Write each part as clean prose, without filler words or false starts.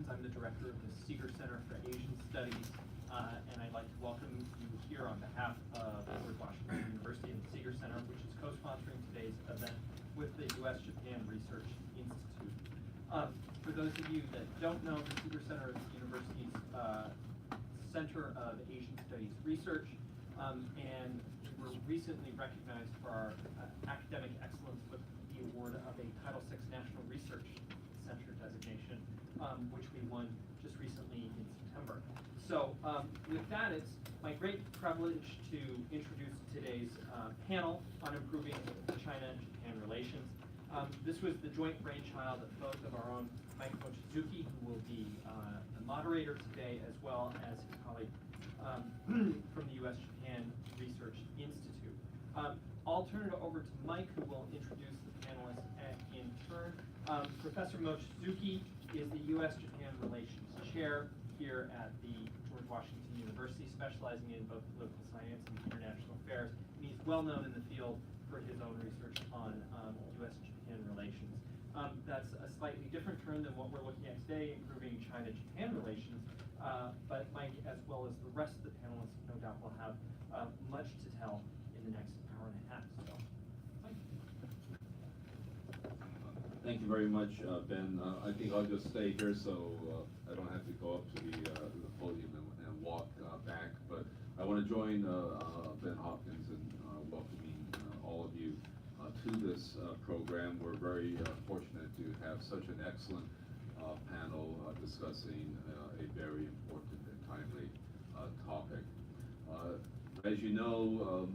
I'm the director of the Seeger Center for Asian Studies, and I'd like to welcome you here on behalf of George Washington University and the Seeger Center, which is co-sponsoring today's event with the U.S.-Japan Research Institute. For those of you that don't know, the Seeger Center is the university's Center of Asian Studies Research, and we were recently recognized for our academic excellence with the award of a Title VI National Research Center designation, which we won just recently in September. So with that, it's my great privilege to introduce today's panel on improving China and Japan relations. This was the joint brainchild of both of our own Mike Mochizuki, who will be the moderator today, as well as his colleague from the U.S.-Japan Research Institute. I'll turn it over to Mike, who will introduce the panelists in turn. Professor Mochizuki is the U.S.-Japan Relations Chair here at the George Washington University, specializing in both political science and international affairs. And he's well known in the field for his own research on U.S.-Japan relations. That's a slightly different turn than what we're looking at today, improving China-Japan relations. But Mike, as well as the rest of the panelists, no doubt will have much to tell in the next hour and a half. So, Mike. Thank you very much, Ben. I think I'll just stay here so I don't have to go up to the podium and walk back. But I want to join Ben Hopkins in welcoming all of you to this program. We're very fortunate to have such an excellent panel discussing a very important and timely topic. As you know,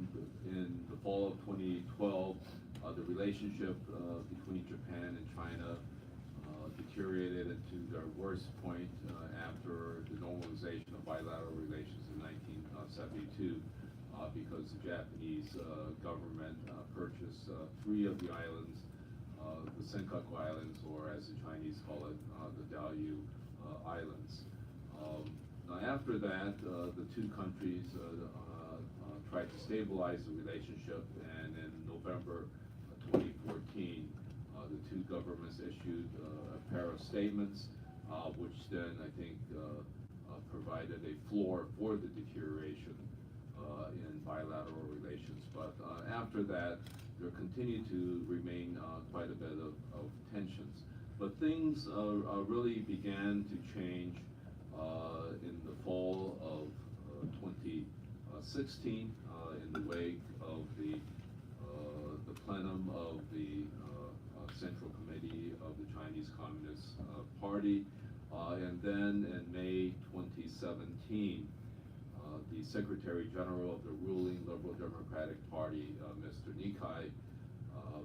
in the fall of 2012, the relationship between Japan and China deteriorated to their worst point after the normalization of bilateral relations in 1972 because the Japanese government purchased 3 of the islands, the Senkaku Islands, or as the Chinese call it, the Diaoyu Islands. Now after that, the two countries tried to stabilize the relationship, and in November 2014, the two governments issued a pair of statements, which then I think provided a floor for the deterioration in bilateral relations. But after that, there continued to remain quite a bit of tensions. But things really began to change in the fall of 2016 in the wake of the plenum of the Central Committee of the Chinese Communist Party. And then in May 2017, the Secretary General of the ruling Liberal Democratic Party, Mr. Nikai,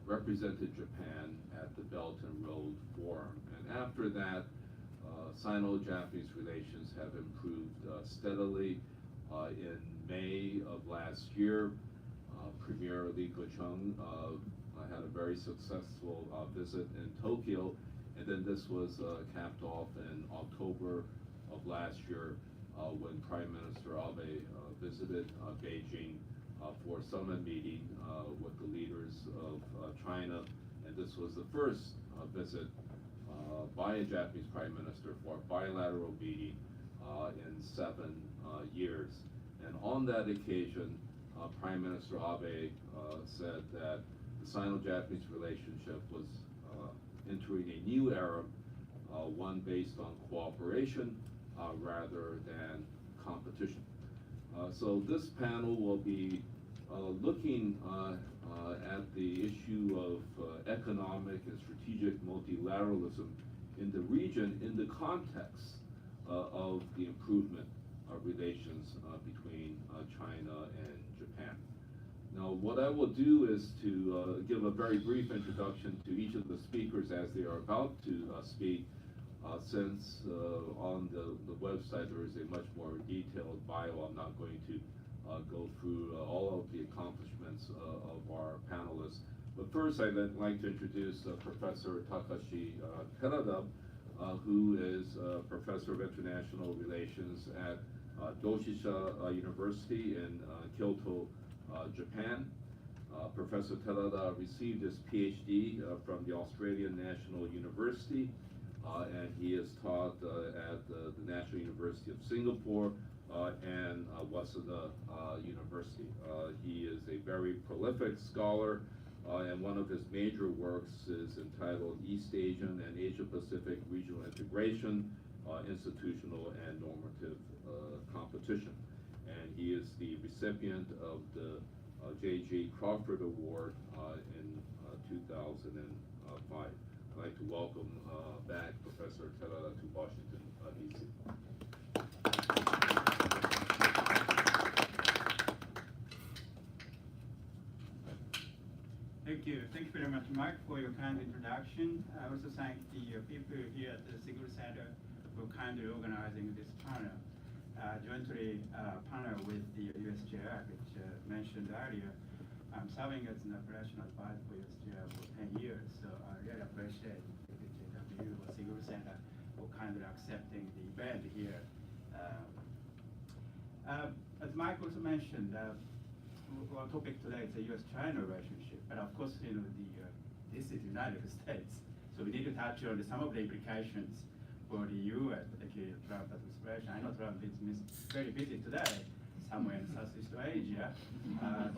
represented Japan at the Belt and Road Forum. And after that, Sino-Japanese relations have improved steadily. In May of last year, Premier Li Keqiang had a very successful visit in Tokyo, and then this was capped off in October of last year when Prime Minister Abe visited Beijing for a summit meeting with the leaders of China, and this was the first visit by a Japanese Prime Minister for a bilateral meeting in 7 years. And on that occasion, Prime Minister Abe said that the Sino-Japanese relationship was entering a new era, one based on cooperation rather than competition. So this panel will be looking at the issue of economic and strategic multilateralism in the region in the context of the improvement of relations between China and Japan. Now, what I will do is to give a very brief introduction to each of the speakers as they are about to speak, since on the website there is a much more detailed bio. I'm not going to go through all of the accomplishments of our panelists. But first, I'd like to introduce Professor Takashi Haneda, who is Professor of International Relations at Doshisha University in Kyoto, Japan. Professor Haneda received his PhD from the Australian National University, and he has taught Singapore and Waseda University. He is a very prolific scholar, and one of his major works is entitled East Asian and Asia Pacific Regional Integration, Institutional and Normative Competition. And he is the recipient of the J.G. Crawford Award in 2005. I'd like to welcome back Professor Terada to Washington, D.C. Thank you. Thank you very much, Mike, for your kind introduction. I also thank the people here at the Security Center for kindly organizing this panel, jointly panel with the USJR, which mentioned earlier. I'm serving as an operational advisor for USJR for 10 years, so I really appreciate the JW or Security Center for kindly accepting the event here. As Mike also mentioned, our topic today is the U.S.-China relationship, but of course, this is the United States, so we need to touch on some of the implications for the U.S., particularly Trump administration. I know Trump is very busy today, somewhere in Southeast Asia,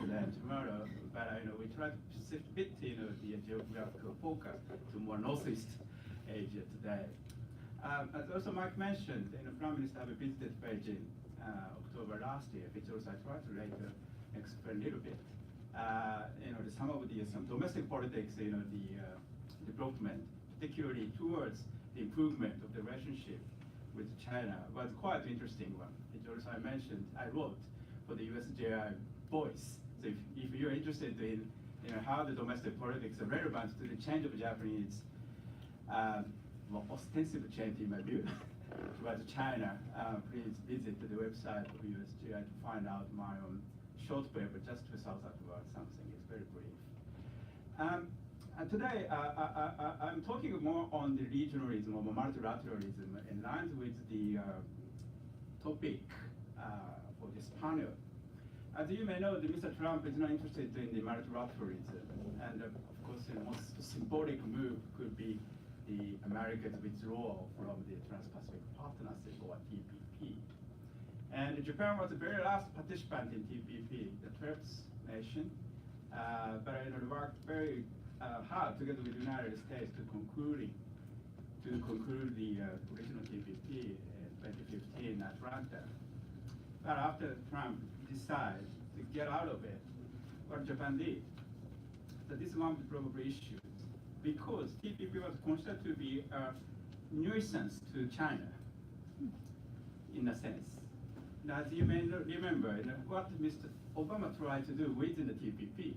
today and tomorrow, but we try to shift a bit, the geographical focus to more Northeast Asia today. As also Mike mentioned, Prime Minister visited Beijing October last year, which also I tried to later explain a little bit. Some domestic politics, the development, particularly towards the improvement of the relationship with China, was quite an interesting one. It also I mentioned, I wrote for the USJI Voice. So if you're interested in how the domestic politics are relevant to the change of Japanese, ostensive change in my view, towards China, please visit the website of USJI to find out my own short paper, just 2,000 words, something. It's very brief. Today, I'm talking more on the regionalism or multilateralism in line with the topic for this panel. As you may know, Mr. Trump is not interested in the multilateralism, and of course, the most symbolic move could be the America's withdrawal from the Trans-Pacific Partnership, or TPP. And Japan was the very last participant in TPP, the 12th nation, but it worked very hard together with the United States to conclude the original TPP in 2015 in Atlanta. But after Trump decided to get out of it, what Japan did, so this is one of the probable issues, because TPP was considered to be a nuisance to China, in a sense. Now, as you may remember, what Mr. Obama tried to do within the TPP.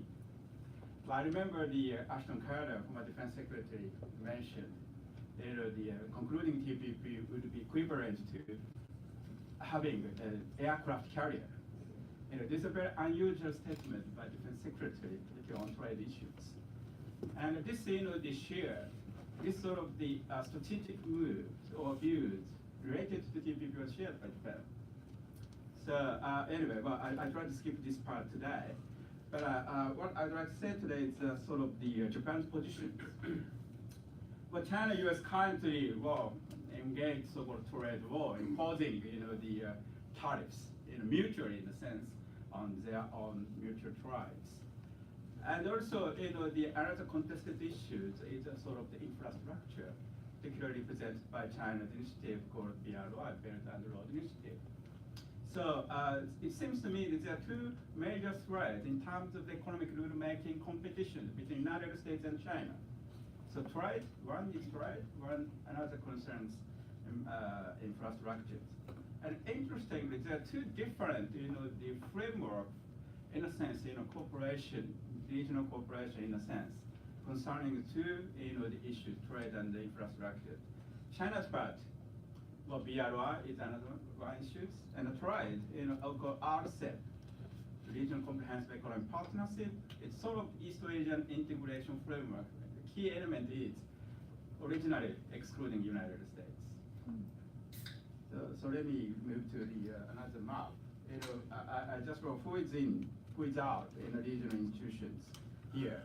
I remember the Ashton Carter, former defense secretary, mentioned the concluding TPP would be equivalent to having an aircraft carrier. This is a very unusual statement by defense secretary, particularly on trade issues. And this, this sort of the strategic moves or views related to the TPP was shared by Japan. So anyway, well, I tried to skip this part today. But what I'd like to say today is sort of the Japan's position. Well, China-U.S. currently engaged so-called trade war, imposing the tariffs mutually, in a sense, on their own mutual tribes. And also, the other contested issues is sort of the infrastructure, particularly represented by China's initiative called BRI, Belt and Road Initiative. So it seems to me that there are two major threats in terms of the economic rule-making competition between the United States and China. So trade, one is trade, another concerns infrastructures. And interestingly, there are two different, the framework, in a sense, cooperation, regional cooperation, in a sense, concerning the two, the issues, trade and the infrastructure. China's part, well, BRI is another one issue, and trade, called RCEP, Regional Comprehensive Economic Partnership. It's sort of East Asian integration framework. The key element is originally excluding United States. So let me move to the another map. I just wrote who is in, who is out in the regional institutions here.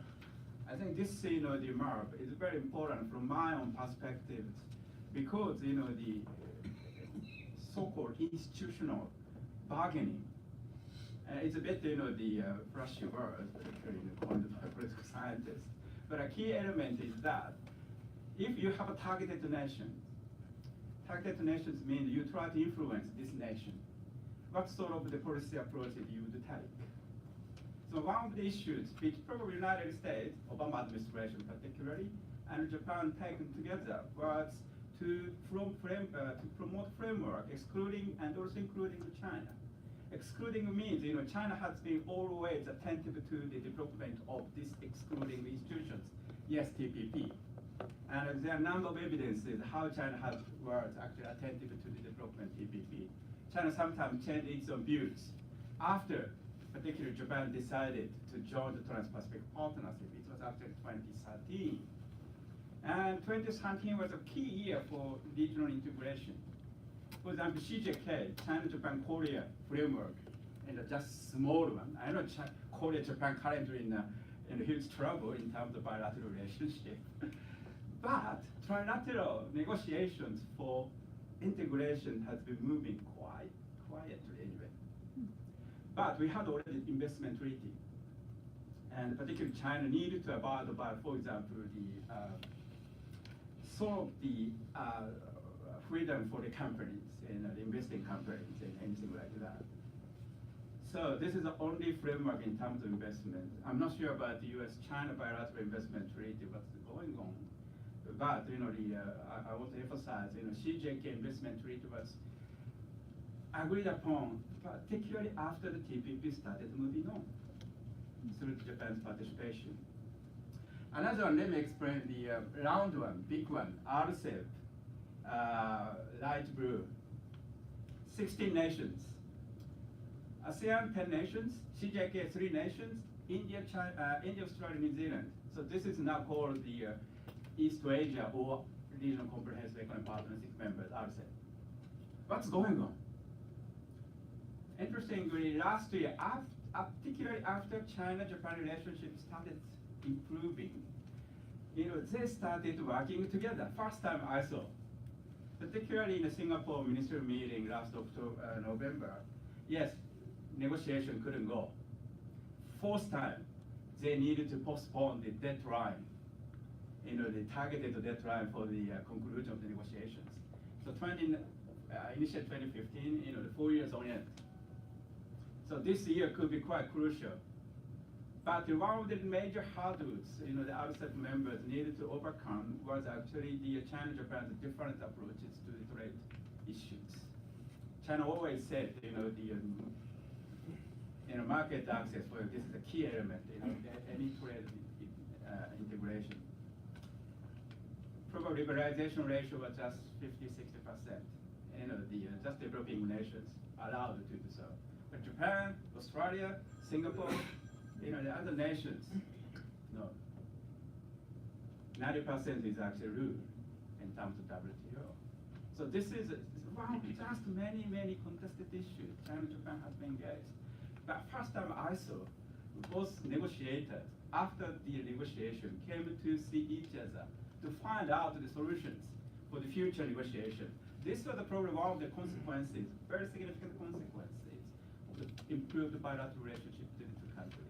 I think this, the map is very important from my own perspective, because the so-called institutional bargaining. It's a bit, the flashy word, particularly coined by political scientists. But a key element is that if you have a targeted nation, targeted nations mean you try to influence this nation. What sort of the policy approaches you would take? So one of the issues which probably United States, Obama administration particularly, and Japan taken together was to promote framework, excluding and also including China. Excluding means, China has been always attentive to the development of these excluding institutions. Yes, TPP. And there are a number of evidences how China was actually attentive to the development of TPP. China sometimes changed its own views after, particularly Japan decided to join the Trans-Pacific Partnership. It was actually 2013. And 2013 was a key year for regional integration. For example, CJK, China, Japan, Korea framework, and just small one. I know Korea, Japan currently in huge trouble in terms of bilateral relationship. But trilateral negotiations for integration has been moving quite quietly anyway. But we had already investment treaty. And particularly China needed to abide by, for example, the freedom for the companies and the investing companies and anything like that. So this is the only framework in terms of investment. I'm not sure about the U.S.-China bilateral investment treaty, what's going on. But I want to emphasize, CJK investment treaty was agreed upon, particularly after the TPP started moving on through Japan's participation. Another one, let me explain the round one, big one, RCEP, light blue. 16 nations. ASEAN 10 nations, CJK 3 nations, India, China, India, Australia, New Zealand. So this is now called the East Asia or Regional Comprehensive Economic Partnership members, RCEP. What's going on? Interestingly, last year, particularly after China-Japan relationship started improving, they started working together. First time I saw, particularly in the Singapore ministerial meeting last November. Yes, negotiation couldn't go. Fourth time, they needed to postpone the deadline, the targeted deadline for the conclusion of the negotiations. So initial 2015, the 4 years on end. So this year could be quite crucial. But one of the major hurdles, the RCEP members needed to overcome was actually the China-Japan's different approaches to the trade issues. China always said, market access, well, this is a key element, any trade integration. Probably liberalization ratio was just 50–60%. Just developing nations allowed to do so. But Japan, Australia, Singapore, the other nations, no. 90% is actually rule in terms of WTO. So this is one of just many contested issues China and Japan have been engaged. But first time I saw, both negotiators, after the negotiation, came to see each other to find out the solutions for the future negotiation. This was probably one of the consequences, very significant consequences, of the improved bilateral relationship between the two countries.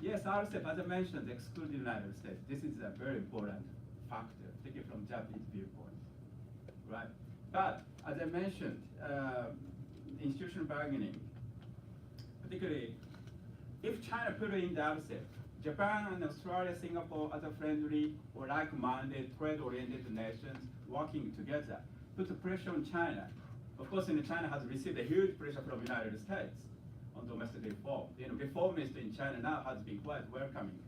Yes, RCEP, as I mentioned, exclude the United States. This is a very important factor, particularly from Japanese viewpoint, right? But as I mentioned, institutional bargaining, particularly if China put in the RCEP, Japan and Australia, Singapore, other friendly or like-minded, trade-oriented nations working together, put the pressure on China. Of course, China has received a huge pressure from the United States on domestic reform. Reformists in China now has been quite welcoming,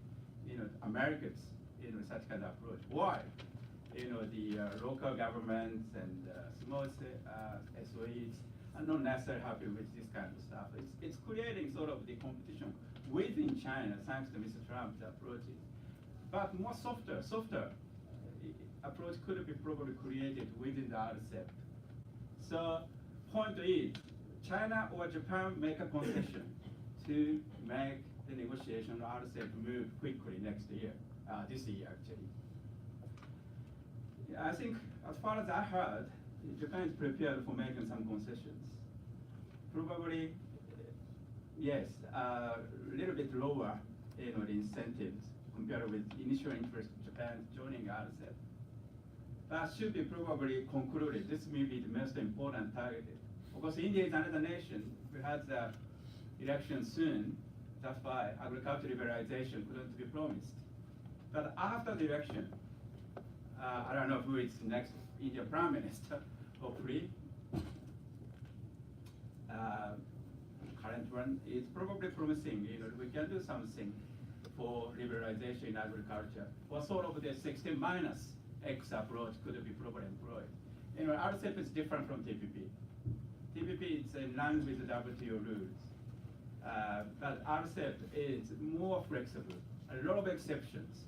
Americans, such kind of approach. Why? The local governments and small SOEs are not necessarily happy with this kind of stuff. It's creating sort of the competition within China, thanks to Mr. Trump's approaches. But more softer approach could be probably created within the RCEP. So, point is, China or Japan make a concession to make the negotiation on RCEP move quickly next year, this year actually. I think, as far as I heard, Japan is prepared for making some concessions. Probably, yes, a little bit lower, the incentives compared with initial interest of Japan joining RCEP. That should be probably concluded. This may be the most important target. Of course, India is another nation who has the election soon. That's why agricultural liberalization couldn't be promised. But after the election, I don't know who is next Indian Prime Minister, hopefully. Current one is probably promising, we can do something for liberalization in agriculture. What sort of the 16 minus X approach could be probably employed? RCEP is different from TPP. TPP is in line with the WTO rules. But RCEP is more flexible, a lot of exceptions.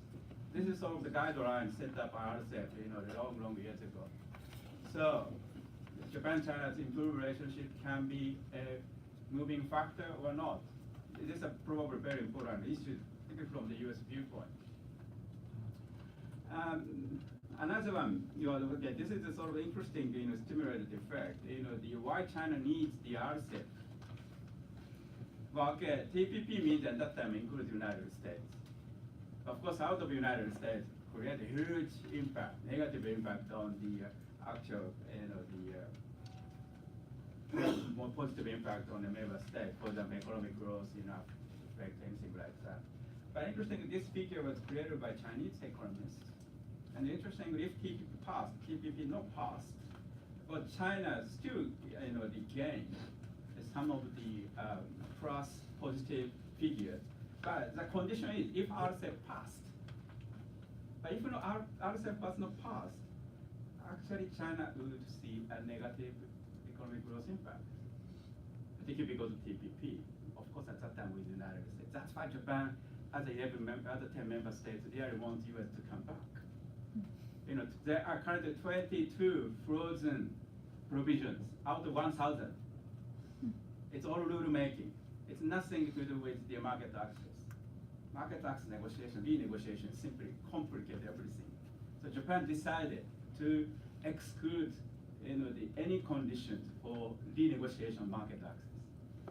This is sort of the guidelines set up by RCEP, long years ago. So, Japan-China's improved relationship can be a moving factor or not. This is a probably very important issue, particularly from the U.S. viewpoint. Another one, this is a sort of interesting, stimulated effect. Why China needs the RCEP. Well, okay, TPP means at that time includes the United States. Of course, out of the United States, create a huge impact, negative impact on the actual, more positive impact on the member state for the economic growth, effect, anything like that. But interestingly, this figure was created by Chinese economists. And interestingly, if TPP not passed, but China still, gain some of the plus positive figures. But the condition is if RCEP passed. But if RCEP was not passed, actually China would see a negative economic growth impact, particularly because of TPP. Of course, at that time with the United States. That's why Japan, as a 10 member states, really wants US to come back. There are currently 22 frozen provisions out of 1,000. It's all rule making. It's nothing to do with the market access. Market access negotiation, renegotiation simply complicate everything. So Japan decided to exclude any conditions for renegotiation of market access,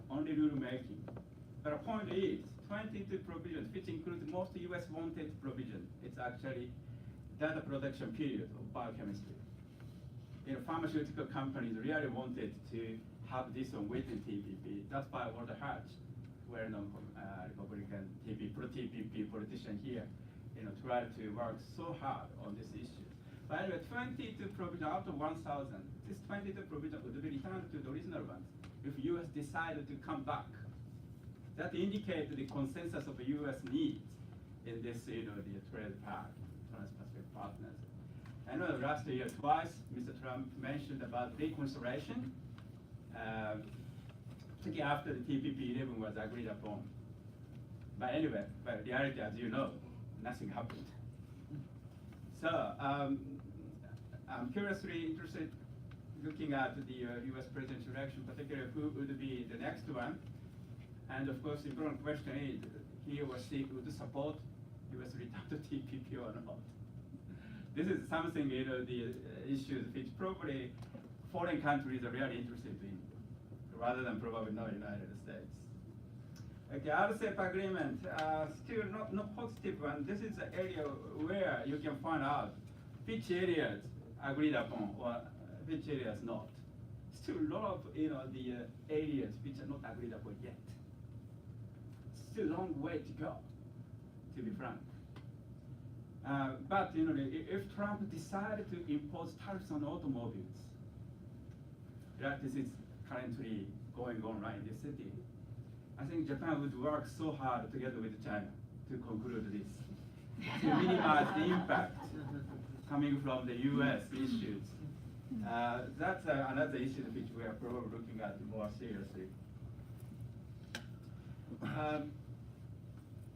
only rule making. But the point is, 22 provisions, which includes most US wanted provisions, it's actually data protection period of biochemistry. Pharmaceutical companies really wanted to have this one within TPP. That's why Walter Hatch, well-known Republican pro-TPP politician here, tried to work so hard on this issue. But anyway, 22 provisions out of 1,000, this 22 provisions would be returned to the original ones if US decided to come back. That indicates the consensus of the US needs in this, the trade pact, Trans-Pacific Partners. I know last year twice, Mr. Trump mentioned about reconciliation, particularly after the TPP-11 was agreed upon. But anyway, but reality, as you know, nothing happened. So I'm curiously interested looking at the US presidential election, particularly who would be the next one. And of course, the important question is, he or she would support US return to TPP or not. This is something, the issues which probably foreign countries are really interested in, rather than probably not United States. Okay, RCEP agreement, still not positive one. This is the area where you can find out which areas agreed upon or which areas not. Still a lot of the areas which are not agreed upon yet. Still a long way to go, to be frank. But if Trump decided to impose tariffs on automobiles, this is currently going on right in this city. I think Japan would work so hard together with China to conclude this, to minimize the impact coming from the US issues. That's another issue which we are probably looking at more seriously.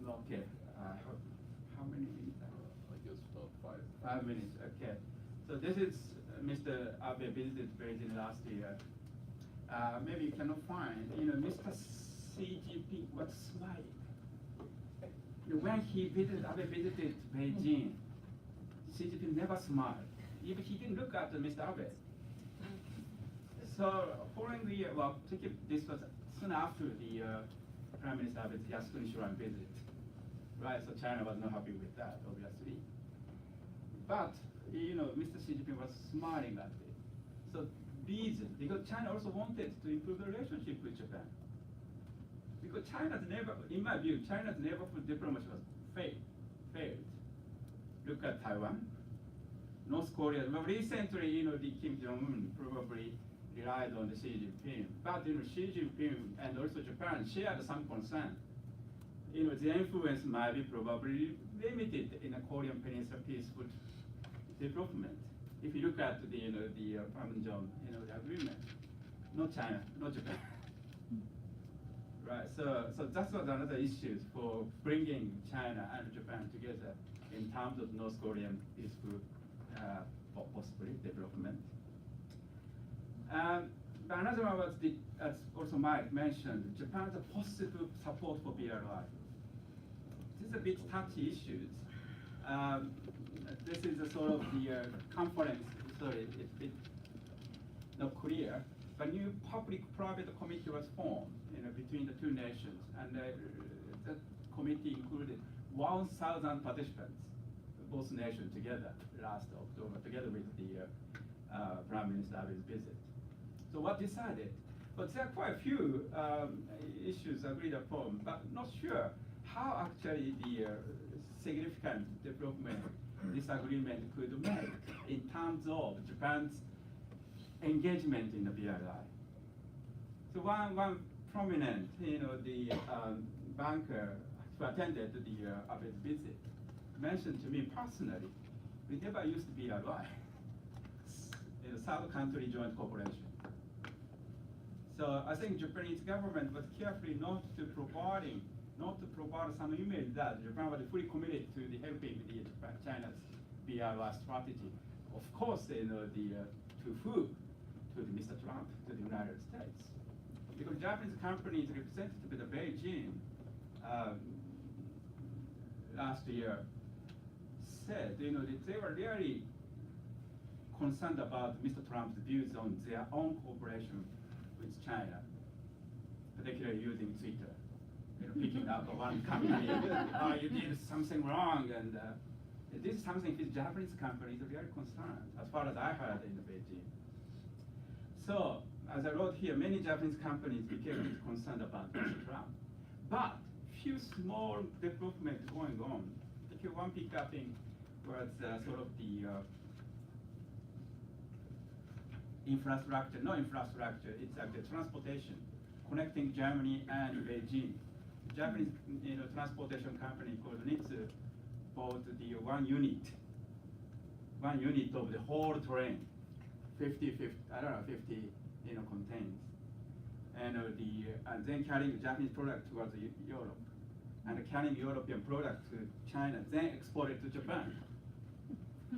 Okay, how many minutes? I guess about 5. 5 minutes, okay. So this is Mr. Abe visited Beijing last year. Maybe you cannot find, Mr. Xi Jinping was smiling. When Abe visited Beijing, Xi Jinping never smiled. Even he didn't look at Mr. Abe. So following the, well, this was soon after the Prime Minister Abe's Yasukuni visit, right? So China was not happy with that, obviously. But, Mr. Xi Jinping was smiling at it. So reason, because China also wanted to improve the relationship with Japan. Because China's never, in my view, China's neighborhood diplomacy was failed. Look at Taiwan, North Korea. Well, recently, the Kim Jong-un probably relied on the Xi Jinping. But, Xi Jinping and also Japan shared some concern. The influence might be probably limited in the Korean Peninsula peaceful development. If you look at the Panmunjom, the agreement, not China, not Japan. Right, so that was another issue for bringing China and Japan together in terms of North Korean peaceful, possibly development. But another one was as also Mike mentioned, Japan's positive support for BRI. This is a bit touchy issues. This is a sort of the conference, sorry, it's a bit not clear, but new public-private committee was formed between the two nations, and that committee included 1,000 participants, both nations together last October, together with the Prime Minister Abe's visit. So what decided? But there are quite a few issues agreed upon, but not sure how actually the significant development this agreement could make in terms of Japan's engagement in the BRI. So one prominent, the banker who attended the Abe's visit mentioned to me personally, we never used BRI, third country joint cooperation. So I think Japanese government was carefully not to provide some image that Japan was fully committed to the helping the China's BRI strategy. Of course, to who? To Mr. Trump, to the United States. Because Japanese companies represented by Beijing last year said, that they were really concerned about Mr. Trump's views on their own cooperation with China, particularly using Twitter. Picking up one company, you did something wrong, and this is something these Japanese companies are very concerned, as far as I heard in Beijing. So, as I wrote here, many Japanese companies became concerned about Mr. Trump. But few small developments going on. Particularly one picked up in was sort of the infrastructure, not infrastructure, it's the transportation, connecting Germany and Beijing. Japanese transportation company called Nitsu bought the one unit of the whole train, 50 containers, and then carrying Japanese product towards Europe, and carrying European product to China, then exported to Japan.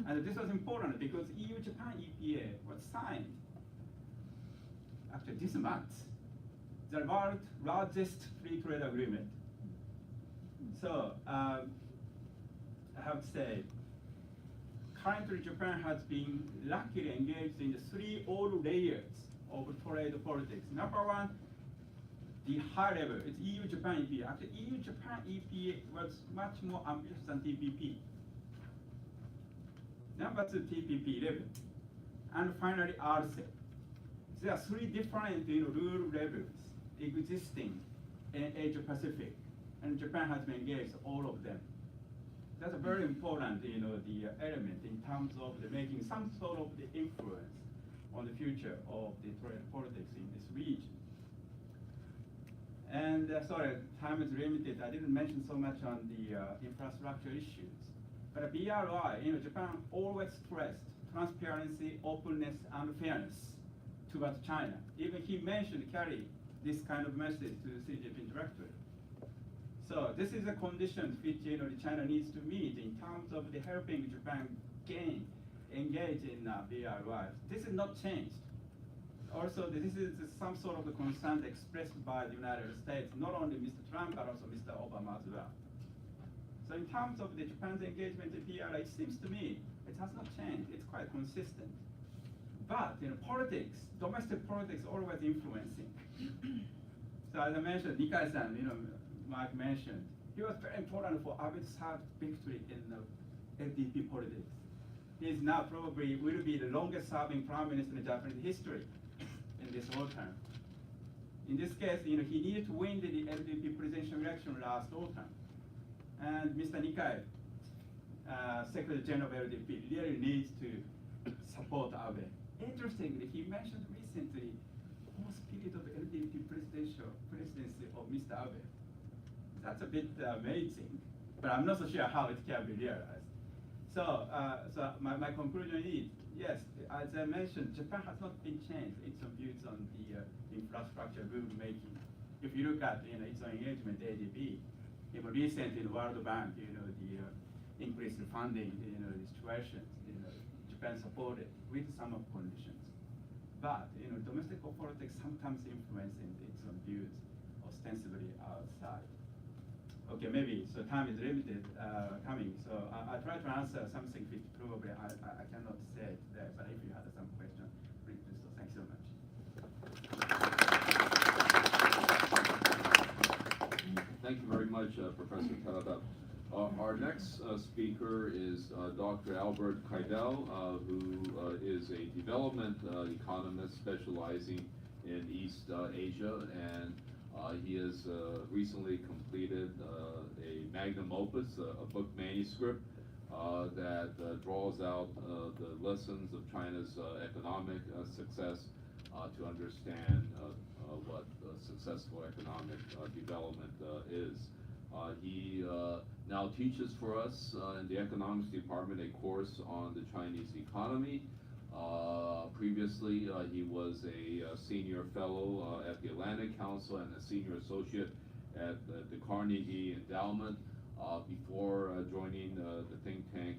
And this was important because EU-Japan EPA was signed actually this month. The world's largest free trade agreement. So I have to say, currently Japan has been luckily engaged in the three old layers of trade politics. Number one, the high level, it's EU-Japan EPA. Actually, EU-Japan EPA was much more ambitious than TPP. Number two, TPP 11. And finally, RCEP. There are three different rule levels existing in Asia Pacific, and Japan has been engaged all of them. That's a very important, the element in terms of making some sort of the influence on the future of the trade politics in this region. And sorry, time is limited. I didn't mention so much on the infrastructure issues. But BRI, Japan always stressed transparency, openness, and fairness towards China. Even he mentioned carry this kind of message to the Xi Jinping directly. So this is a condition which China needs to meet in terms of the helping Japan engage in BRI. This is not changed. Also, this is some sort of the concern expressed by the United States, not only Mr. Trump, but also Mr. Obama as well. So in terms of the Japan's engagement in BRI, it seems to me it has not changed. It's quite consistent. But politics, domestic politics, always influencing. So as I mentioned, Nikai-san, Mark mentioned, he was very important for Abe's third victory in LDP politics. He is now probably will be the longest serving prime minister in Japanese history in this autumn. In this case, he needed to win the LDP presidential election last autumn. And Mr. Nikai, Secretary General of LDP, really needs to support Abe. Interestingly, he mentioned recently whole spirit of LDP presidency of Mr. Abe. That's a bit amazing, but I'm not so sure how it can be realized. So, my conclusion is, yes, as I mentioned, Japan has not been changed its views on the infrastructure rule making. If you look at its engagement ADB, even recently in the World Bank, the increased funding, the situation, Japan supported with some of conditions. But domestic politics sometimes influencing its own views, ostensibly outside. Okay, maybe, so time is limited coming, so I try to answer something which probably I cannot say today, but if you had some question, please do so. Thanks so much. Thank you very much, Professor Haneda. Our next speaker is Dr. Albert Keidel, who is a development economist specializing in East Asia, and he has recently completed a magnum opus, a book manuscript that draws out the lessons of China's economic success to understand what successful economic development is. He now teaches for us in the economics department a course on the Chinese economy. Previously, he was a senior fellow at the Atlantic Council and a senior associate at the Carnegie Endowment. Before joining the think tank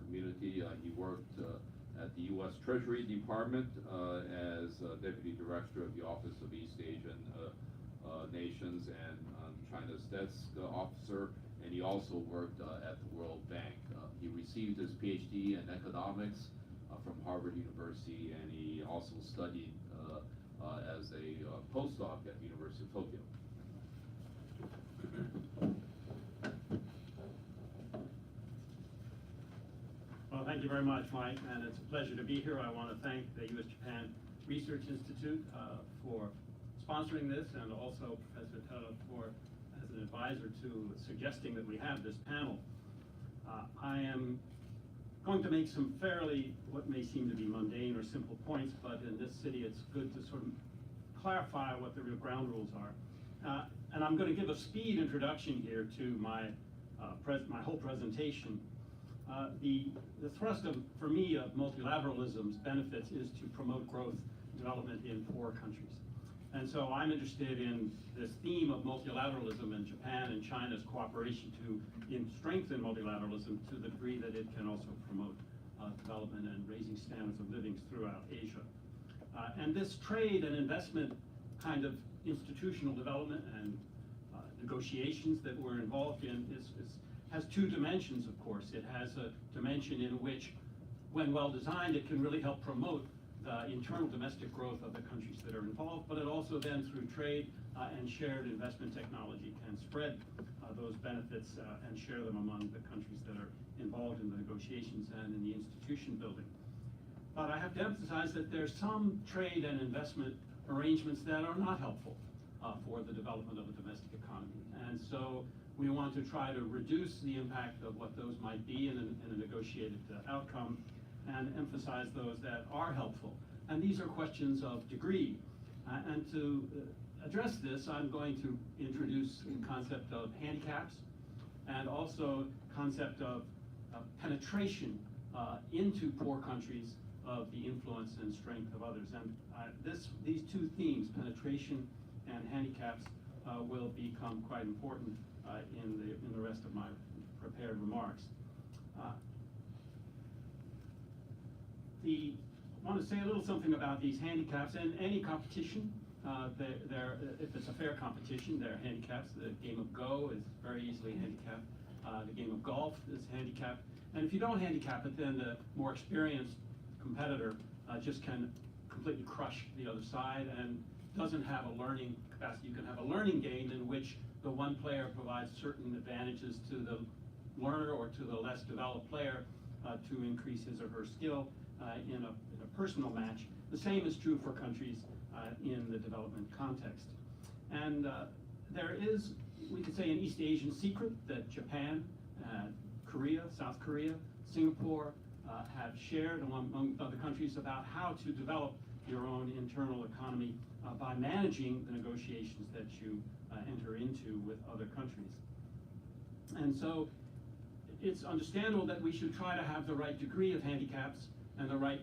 community, he worked at the U.S. Treasury Department as Deputy Director of the Office of East Asian Nations and China's Desk Officer, and he also worked at the World Bank. He received his PhD in economics from Harvard University, and he also studied as a postdoc at the University of Tokyo. Well, thank you very much, Mike, and it's a pleasure to be here. I want to thank the U.S.-Japan Research Institute for sponsoring this, and also Professor Haneda for, as an advisor, to suggesting that we have this panel. I am going to make some fairly, what may seem to be mundane or simple points, but in this city it's good to sort of clarify what the real ground rules are. And I'm going to give a speed introduction here to my whole presentation. The thrust of, for me, of multilateralism's benefits is to promote growth and development in poor countries. And so I'm interested in this theme of multilateralism and Japan and China's cooperation to strengthen multilateralism to the degree that it can also promote development and raising standards of living throughout Asia. And this trade and investment kind of institutional development and negotiations that we're involved in has two dimensions, of course. It has a dimension in which, when well designed, it can really help promote the internal domestic growth of the countries that are involved, but it also then, through trade and shared investment technology, can spread those benefits and share them among the countries that are involved in the negotiations and in the institution building. But I have to emphasize that there's some trade and investment arrangements that are not helpful for the development of the domestic economy. And so we want to try to reduce the impact of what those might be in a negotiated outcome, and emphasize those that are helpful. And these are questions of degree. And to address this, I'm going to introduce the concept of handicaps, and also concept of penetration into poor countries of the influence and strength of others. And these two themes, penetration and handicaps, will become quite important in the rest of my prepared remarks. I want to say a little something about these handicaps. And any competition, if it's a fair competition, there are handicaps. The game of Go is very easily handicapped. The game of golf is handicapped. And if you don't handicap it, then the more experienced competitor just can completely crush the other side and doesn't have a learning capacity. You can have a learning game in which the one player provides certain advantages to the learner or to the less developed player to increase his or her skill in a personal match. The same is true for countries in the development context. And there is, we could say, an East Asian secret that Japan, Korea, South Korea, Singapore have shared among other countries about how to develop your own internal economy by managing the negotiations that you enter into with other countries. And so it's understandable that we should try to have the right degree of handicaps and the right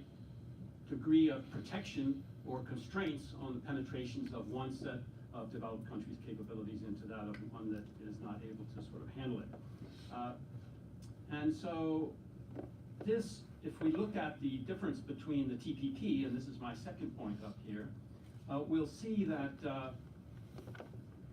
degree of protection or constraints on the penetrations of one set of developed countries' capabilities into that of one that is not able to sort of handle it. And so this, if we look at the difference between the TPP, and this is my second point up here, we'll see that,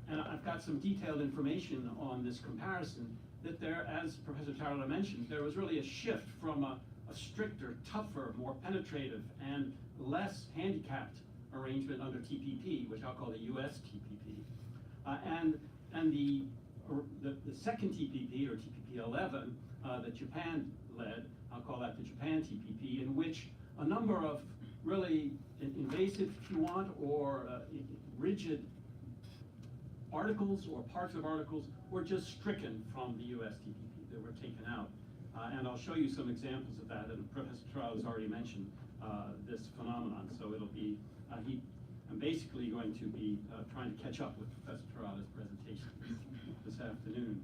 and I've got some detailed information on this comparison, that there, as Professor Tarada mentioned, there was really a shift from a stricter, tougher, more penetrative, and less handicapped arrangement under TPP, which I'll call the US TPP. And the second TPP, or TPP 11, that Japan led, I'll call that the Japan TPP, in which a number of really invasive, if you want, or rigid articles or parts of articles were just stricken from the US TPP. They were taken out. And I'll show you some examples of that, and Professor Terrell has already mentioned this phenomenon, so it'll be, I'm basically going to be trying to catch up with Professor Terrell's presentation this afternoon.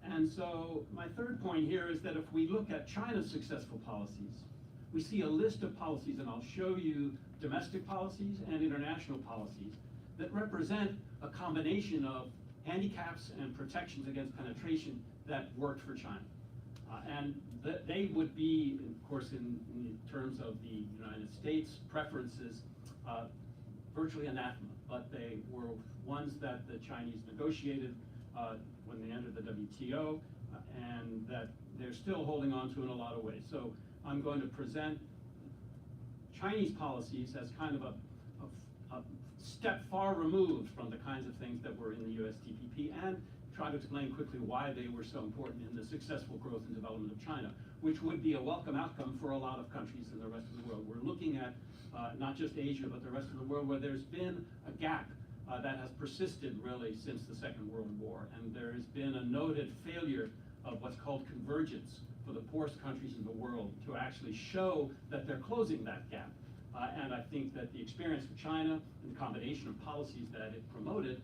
And so my third point here is that if we look at China's successful policies, we see a list of policies, and I'll show you domestic policies and international policies that represent a combination of handicaps and protections against penetration that worked for China. And they would be, of course, in terms of the United States preferences, virtually anathema, but they were ones that the Chinese negotiated when they entered the WTO, and that they're still holding on to in a lot of ways. So I'm going to present Chinese policies as kind of a step far removed from the kinds of things that were in the US TPP, and try to explain quickly why they were so important in the successful growth and development of China, which would be a welcome outcome for a lot of countries in the rest of the world. We're looking at not just Asia, but the rest of the world, where there's been a gap that has persisted really since the Second World War. And there has been a noted failure of what's called convergence for the poorest countries in the world to actually show that they're closing that gap. And I think that the experience of China and the combination of policies that it promoted,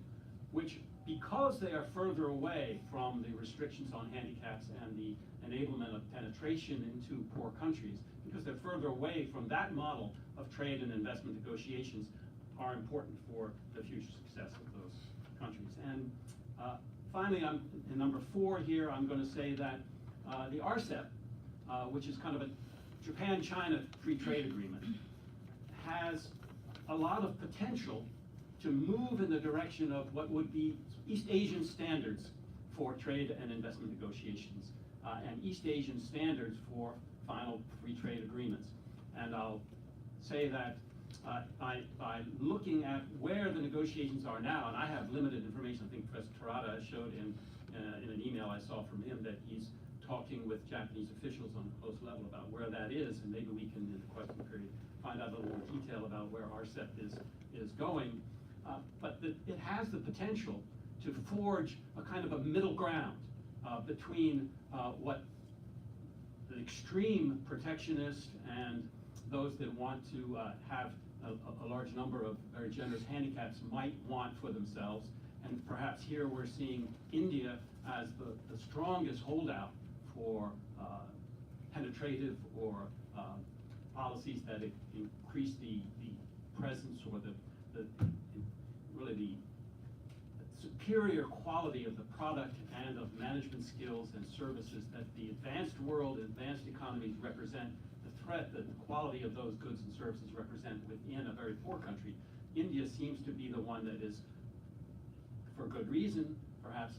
which, because they are further away from the restrictions on handicaps and the enablement of penetration into poor countries, because they're further away from that model of trade and investment negotiations, are important for the future success of those countries. And finally, in number 4 here, I'm going to say that the RCEP, which is kind of a Japan-China free trade agreement, has a lot of potential to move in the direction of what would be East Asian standards for trade and investment negotiations, and East Asian standards for final free trade agreements. And I'll say that by looking at where the negotiations are now, and I have limited information. I think Professor Terada showed in an email I saw from him that he's talking with Japanese officials on a close level about where that is, and maybe we can, in the question period, find out a little more detail about where RCEP is going. But it has the potential to forge a kind of a middle ground between what the extreme protectionists and those that want to have a large number of very generous handicaps might want for themselves. And perhaps here we're seeing India as the strongest holdout for penetrative or policies that increase the presence or really the superior quality of the product and of management skills and services that the advanced world and advanced economies represent, the threat that the quality of those goods and services represent within a very poor country. India seems to be the one that is, for good reason, perhaps,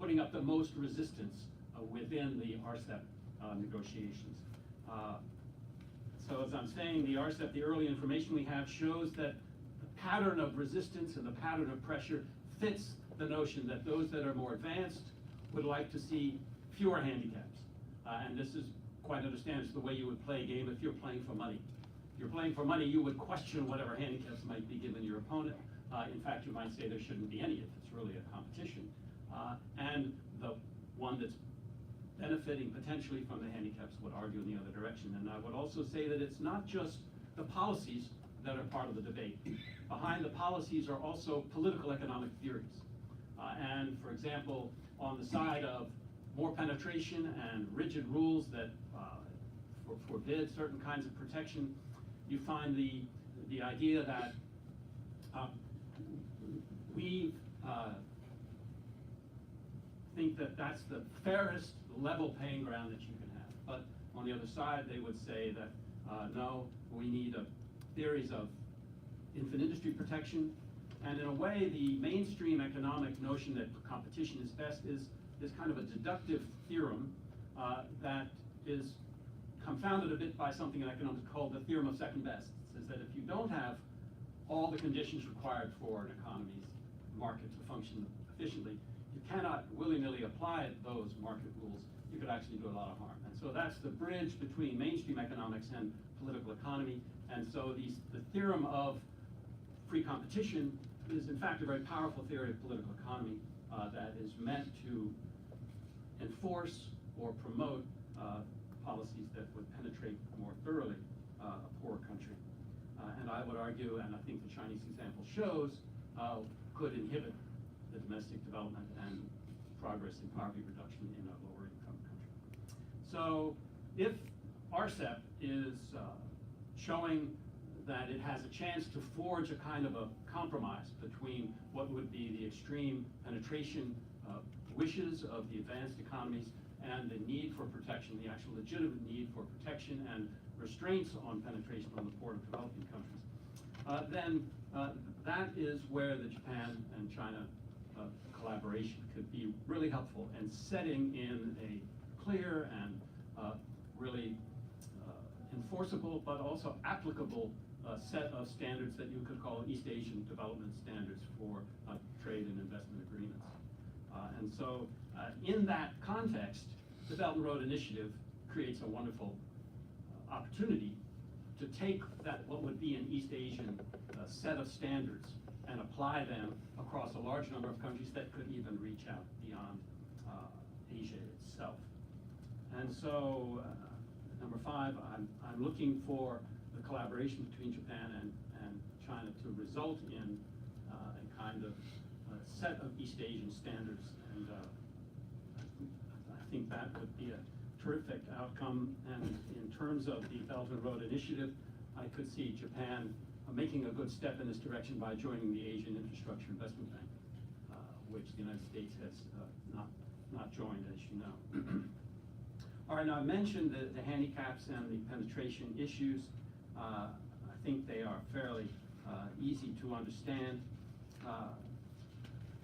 putting up the most resistance within the RCEP negotiations. So as I'm saying, the RCEP, the early information we have, shows that the pattern of resistance and the pattern of pressure fits the notion that those that are more advanced would like to see fewer handicaps. And this is quite understand, it's the way you would play a game if you're playing for money. If you're playing for money, you would question whatever handicaps might be given your opponent. In fact, you might say there shouldn't be any if it's really a competition. And the one that's benefiting potentially from the handicaps would argue in the other direction. And I would also say that it's not just the policies that are part of the debate. Behind the policies are also political economic theories. And for example, on the side of more penetration and rigid rules that forbid certain kinds of protection, you find the idea that we think that that's the fairest level playing ground that you can have. But on the other side, they would say that no, we need theories of infant industry protection. And in a way, the mainstream economic notion that competition is best is kind of a deductive theorem that is confounded a bit by something in economics called the Theorem of Second-Best. It says that if you don't have all the conditions required for an economy's market to function efficiently, you cannot willy-nilly apply those market rules. You could actually do a lot of harm. And so that's the bridge between mainstream economics and political economy. And so the theorem of free competition is in fact a very powerful theory of political economy that is meant to enforce or promote policies that would penetrate more thoroughly a poor country. And I would argue, and I think the Chinese example shows, could inhibit the domestic development and progress in poverty reduction in a lower income country. So if RCEP is showing that it has a chance to forge a kind of a compromise between what would be the extreme penetration wishes of the advanced economies and the need for protection, the actual legitimate need for protection and restraints on penetration on the poor and developing countries, then that is where the Japan and China collaboration could be really helpful in setting in a clear and really enforceable but also applicable set of standards that you could call East Asian development standards for trade and investment agreements. And so in that context, the Belt and Road Initiative creates a wonderful opportunity to take that, what would be an East Asian set of standards, and apply them across a large number of countries that could even reach out beyond Asia itself. And so, number 5, I'm looking for the collaboration between Japan and China to result in a kind of set of East Asian standards, and I think that would be a terrific outcome. And in terms of the Belt and Road Initiative, I could see Japan making a good step in this direction by joining the Asian Infrastructure Investment Bank, which the United States has not joined, as you know. All right, now I mentioned the handicaps and the penetration issues. I think they are fairly easy to understand.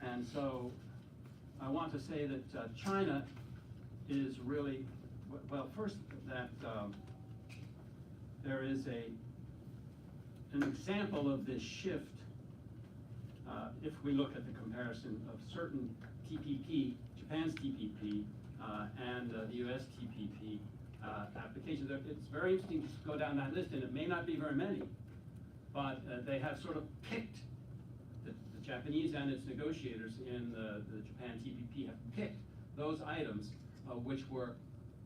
And so I want to say that China is really, well, first that there is an example of this shift if we look at the comparison of certain TPP, Japan's TPP, and the US TPP applications. It's very interesting to go down that list, and it may not be very many, but they have sort of picked, the Japanese and its negotiators in the Japan TPP have picked those items which were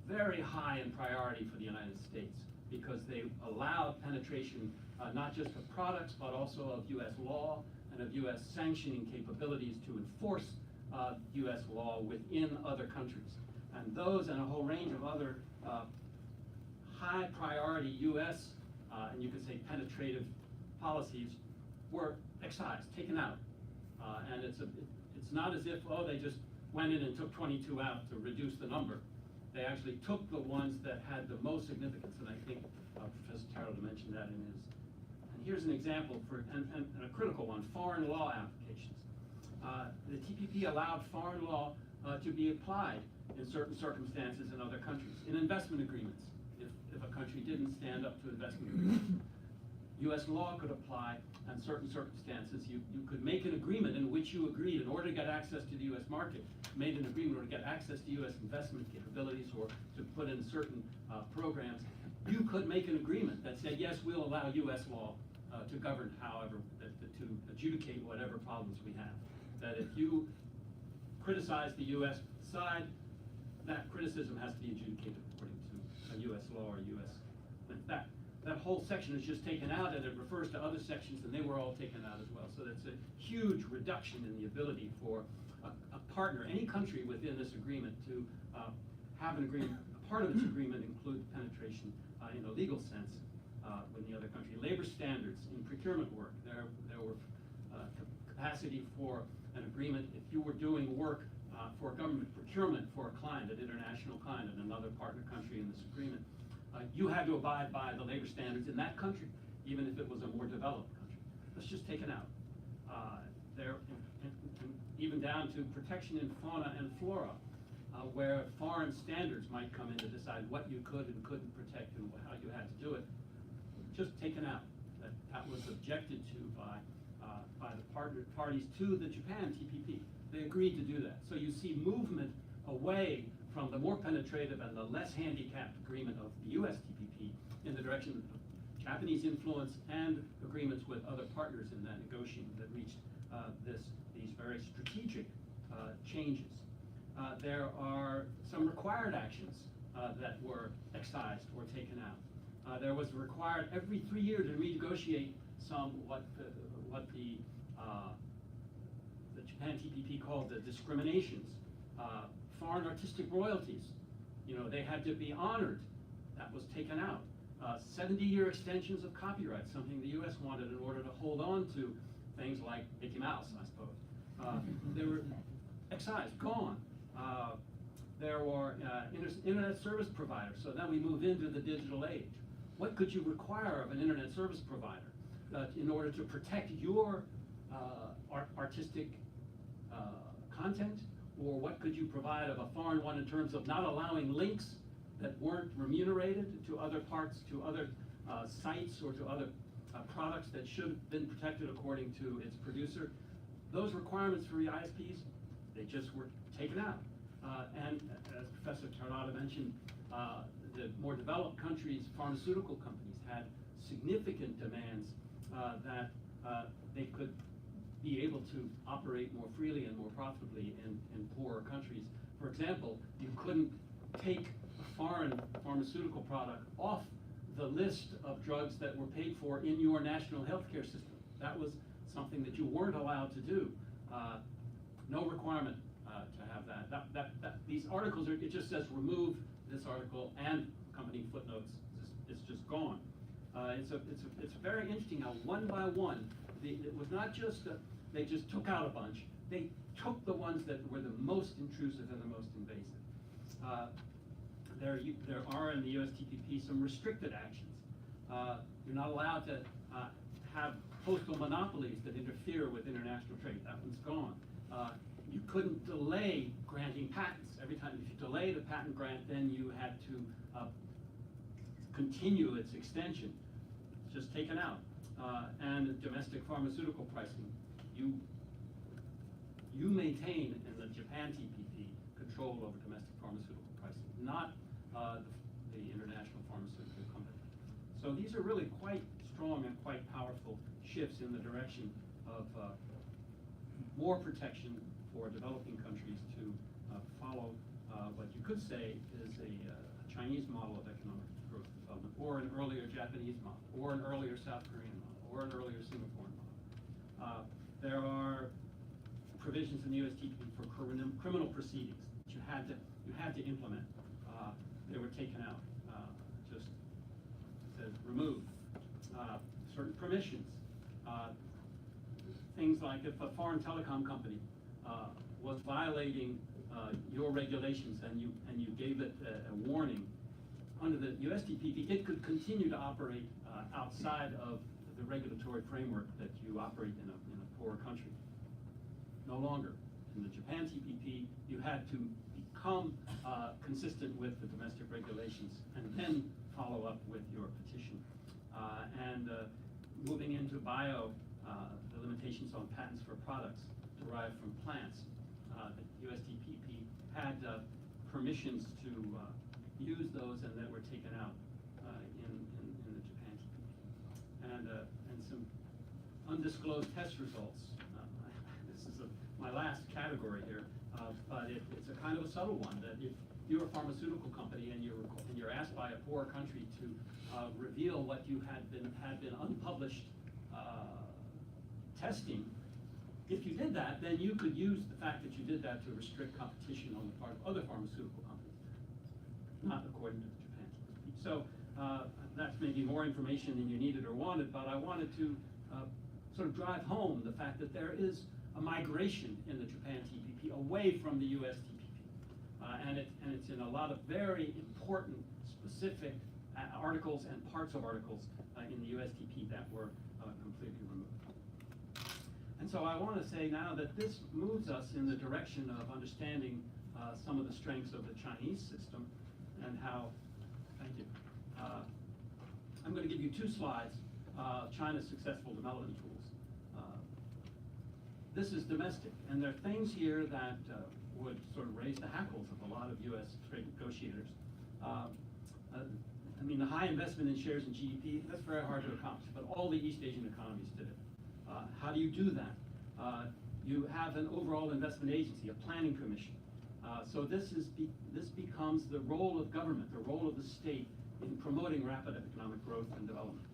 very high in priority for the United States, because they allowed penetration not just of products, but also of US law and of US sanctioning capabilities to enforce US law within other countries. And those and a whole range of other high priority US, and you could say penetrative policies, were excised, taken out. And it's not as if, oh, they just went in and took 22 out to reduce the number. They actually took the ones that had the most significance, and I think Professor Taylor mentioned that in his. And here's an example for, and a critical one, foreign law applications. The TPP allowed foreign law to be applied in certain circumstances in other countries. In investment agreements, if if a country didn't stand up to investment agreements. U.S. law could apply in certain circumstances. You could make an agreement in which you agreed in order to get access to the U.S. market, made an agreement in order to get access to U.S. investment capabilities or to put in certain programs. You could make an agreement that said, yes, we'll allow U.S. law to govern however, to adjudicate whatever problems we have. That if you criticize the U.S. side, that criticism has to be adjudicated according to a U.S. law or U.S. That whole section is just taken out, and it refers to other sections, and they were all taken out as well. So that's a huge reduction in the ability for a partner, any country within this agreement, to have an agreement. A part of its agreement include penetration in a legal sense with the other country. Labor standards in procurement work. There were capacity for an agreement if you were doing work for government procurement for a client, an international client in another partner country in this agreement. You had to abide by the labor standards in that country, even if it was a more developed country. That's just taken out. Even down to protection in fauna and flora, where foreign standards might come in to decide what you could and couldn't protect and how you had to do it. Just taken out. That was objected to by the parties to the Japan TPP. They agreed to do that. So you see movement away from the more penetrative and the less handicapped agreement of the U.S. TPP in the direction of Japanese influence and agreements with other partners in that negotiation that reached these very strategic changes. There are some required actions that were excised or taken out. There was required every 3 years to renegotiate what the Japan TPP called the discriminations. Foreign artistic royalties, they had to be honored. That was taken out. 70-year extensions of copyright, something the U.S. wanted in order to hold on to things like Mickey Mouse, I suppose. They were excised, gone. There were internet service providers, so then we move into the digital age. What could you require of an internet service provider in order to protect your artistic content? Or what could you provide of a foreign one in terms of not allowing links that weren't remunerated to other parts, to other sites, or to other products that should have been protected according to its producer? Those requirements for the ISPs, they just were taken out. And as Professor Tarada mentioned, the more developed countries, pharmaceutical companies, had significant demands that they could be able to operate more freely and more profitably in poorer countries. For example, you couldn't take a foreign pharmaceutical product off the list of drugs that were paid for in your national healthcare system. That was something that you weren't allowed to do. No requirement to have that. These articles, it just says remove this article and accompanying footnotes. It's just gone. It's very interesting how one by one, it was not just they just took out a bunch. They took the ones that were the most intrusive and the most invasive. There are in the U.S. TPP some restricted actions. You're not allowed to have postal monopolies that interfere with international trade. That one's gone. You couldn't delay granting patents. Every time, if you delay the patent grant, then you had to continue its extension. It's just taken out. And domestic pharmaceutical pricing. You maintain in the Japan TPP control over domestic pharmaceutical pricing, not the international pharmaceutical company. So these are really quite strong and quite powerful shifts in the direction of more protection for developing countries to follow what you could say is a Chinese model of economic growth and development, or an earlier Japanese model, or an earlier South Korean model, or an earlier Singapore model. There are provisions in the U.S. TPP for criminal proceedings that you had to implement. They were taken out, just said removed. Certain permissions, things like if a foreign telecom company was violating your regulations and you gave it a warning, under the U.S. TPP, it could continue to operate outside of the regulatory framework that you operate in a poor country. No longer. In the Japan TPP, you had to become consistent with the domestic regulations and then follow up with your petition. And moving into bio, the limitations on patents for products derived from plants. The USTPP had permissions to use those, and that were taken out in the Japan TPP. And some undisclosed test results. This is my last category here, but it's a kind of a subtle one, that if you're a pharmaceutical company and you're asked by a poor country to reveal what you had been unpublished testing, if you did that, then you could use the fact that you did that to restrict competition on the part of other pharmaceutical companies, not according to the Japan TPP. So that's maybe more information than you needed or wanted, but I wanted to sort of drive home the fact that there is a migration in the Japan TPP away from the US TPP. And it's in a lot of very important, specific articles and parts of articles in the USTP that were completely removed. And so I want to say now that this moves us in the direction of understanding some of the strengths of the Chinese system and how, thank you. I'm going to give you two slides, China's successful development tools. This is domestic, and there are things here that would sort of raise the hackles of a lot of U.S. trade negotiators. I mean, the high investment in shares in GDP, that's very hard to accomplish, but all the East Asian economies did it. How do you do that? You have an overall investment agency, a planning commission. So this becomes the role of government, the role of the state in promoting rapid economic growth and development.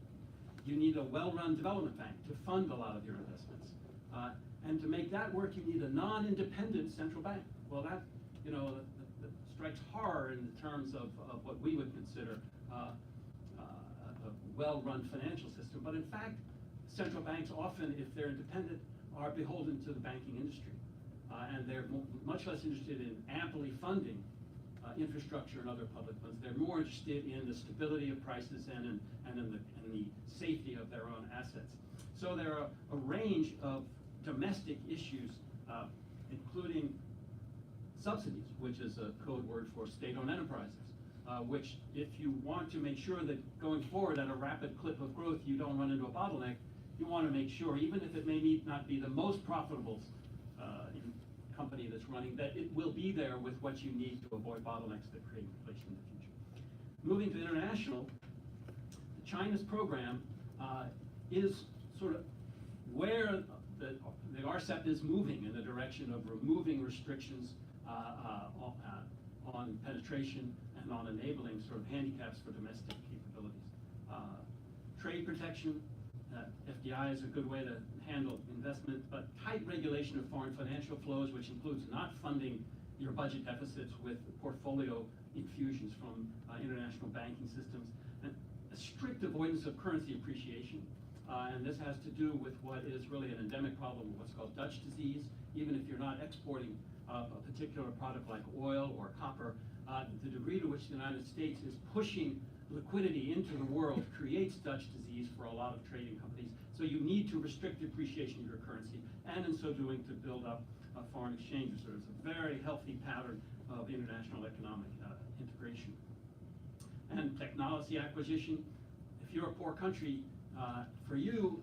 You need a well-run development bank to fund a lot of your investments. And to make that work, you need a non-independent central bank. Well, that, that strikes horror in the terms of what we would consider a well-run financial system. But in fact, central banks often, if they're independent, are beholden to the banking industry. And they're much less interested in amply funding infrastructure and other public funds. They're more interested in the stability of prices and in the safety of their own assets. So there are a range of domestic issues, including subsidies, which is a code word for state-owned enterprises, which if you want to make sure that going forward at a rapid clip of growth you don't run into a bottleneck, you want to make sure, even if it may not be the most profitable company that's running, that it will be there with what you need to avoid bottlenecks that create inflation in the future. Moving to international, China's program is sort of where the RCEP is moving in the direction of removing restrictions on penetration and on enabling sort of handicaps for domestic capabilities. Trade protection, FDI is a good way to handle investment, but tight regulation of foreign financial flows, which includes not funding your budget deficits with portfolio infusions from international banking systems, and a strict avoidance of currency appreciation. And this has to do with what is really an endemic problem, what's called Dutch disease. Even if you're not exporting a particular product like oil or copper, the degree to which the United States is pushing liquidity into the world creates Dutch disease for a lot of trading companies. So you need to restrict the appreciation of your currency, and in so doing to build up foreign exchange reserves. A very healthy pattern of international economic integration. And technology acquisition. If you're a poor country, for you,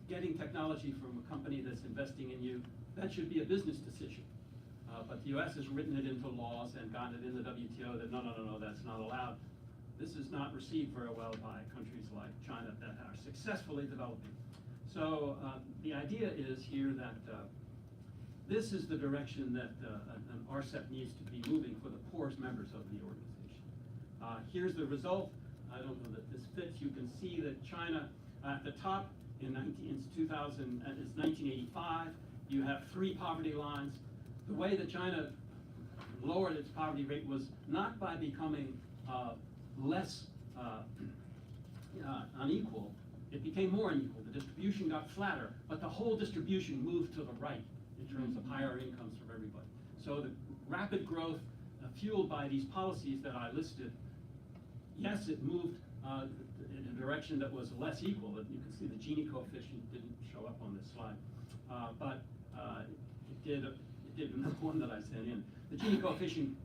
getting technology from a company that's investing in you, that should be a business decision. But the US has written it into laws and gotten it in the WTO that no, that's not allowed. This is not received very well by countries like China that are successfully developing. So the idea is here that this is the direction that an RCEP needs to be moving for the poorest members of the organization. Here's the result. I don't know that this fits. You can see that China at the top in 1985, you have 3 poverty lines. The way that China lowered its poverty rate was not by becoming less unequal. It became more unequal. The distribution got flatter, but the whole distribution moved to the right in terms of higher incomes for everybody. So the rapid growth fueled by these policies that I listed, yes, it moved in a direction that was less equal. You can see the Gini coefficient didn't show up on this slide, but it did another one that I sent in. The Gini coefficient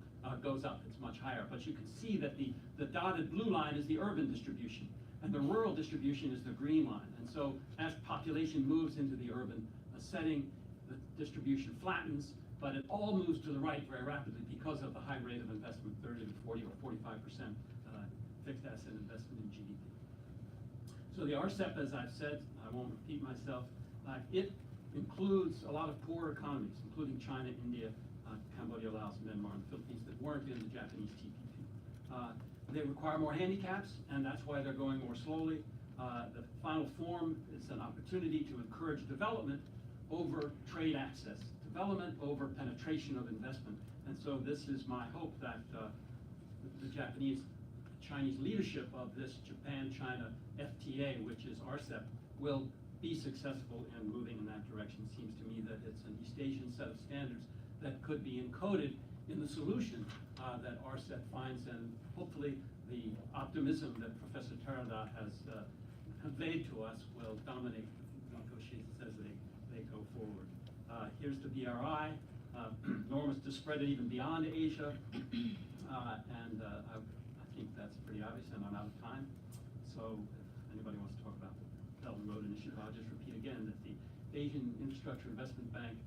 goes up, it's much higher. But you can see that the dotted blue line is the urban distribution, and the rural distribution is the green line. And so as population moves into the urban setting, the distribution flattens, but it all moves to the right very rapidly because of the high rate of investment, 30 to 40 or 45% fixed asset investment in GDP. So the RCEP, as I've said, I won't repeat myself, it includes a lot of poor economies, including China, India, Cambodia, Laos, Myanmar, and the Philippines that weren't in the Japanese TPP. They require more handicaps, and that's why they're going more slowly. The final form is an opportunity to encourage development over trade access, development over penetration of investment. And so this is my hope that the Chinese leadership of this Japan-China FTA, which is RCEP, will be successful in moving in that direction. It seems to me that it's an East Asian set of standards that could be encoded in the solution that RCEP finds, and hopefully the optimism that Professor Haneda has conveyed to us will dominate the negotiations as they go forward. Here's the BRI, enormous to spread it even beyond Asia, and I think that's pretty obvious, and I'm out of time. So if anybody wants to talk about the Belt and Road Initiative, I'll just repeat again that the Asian Infrastructure Investment Bank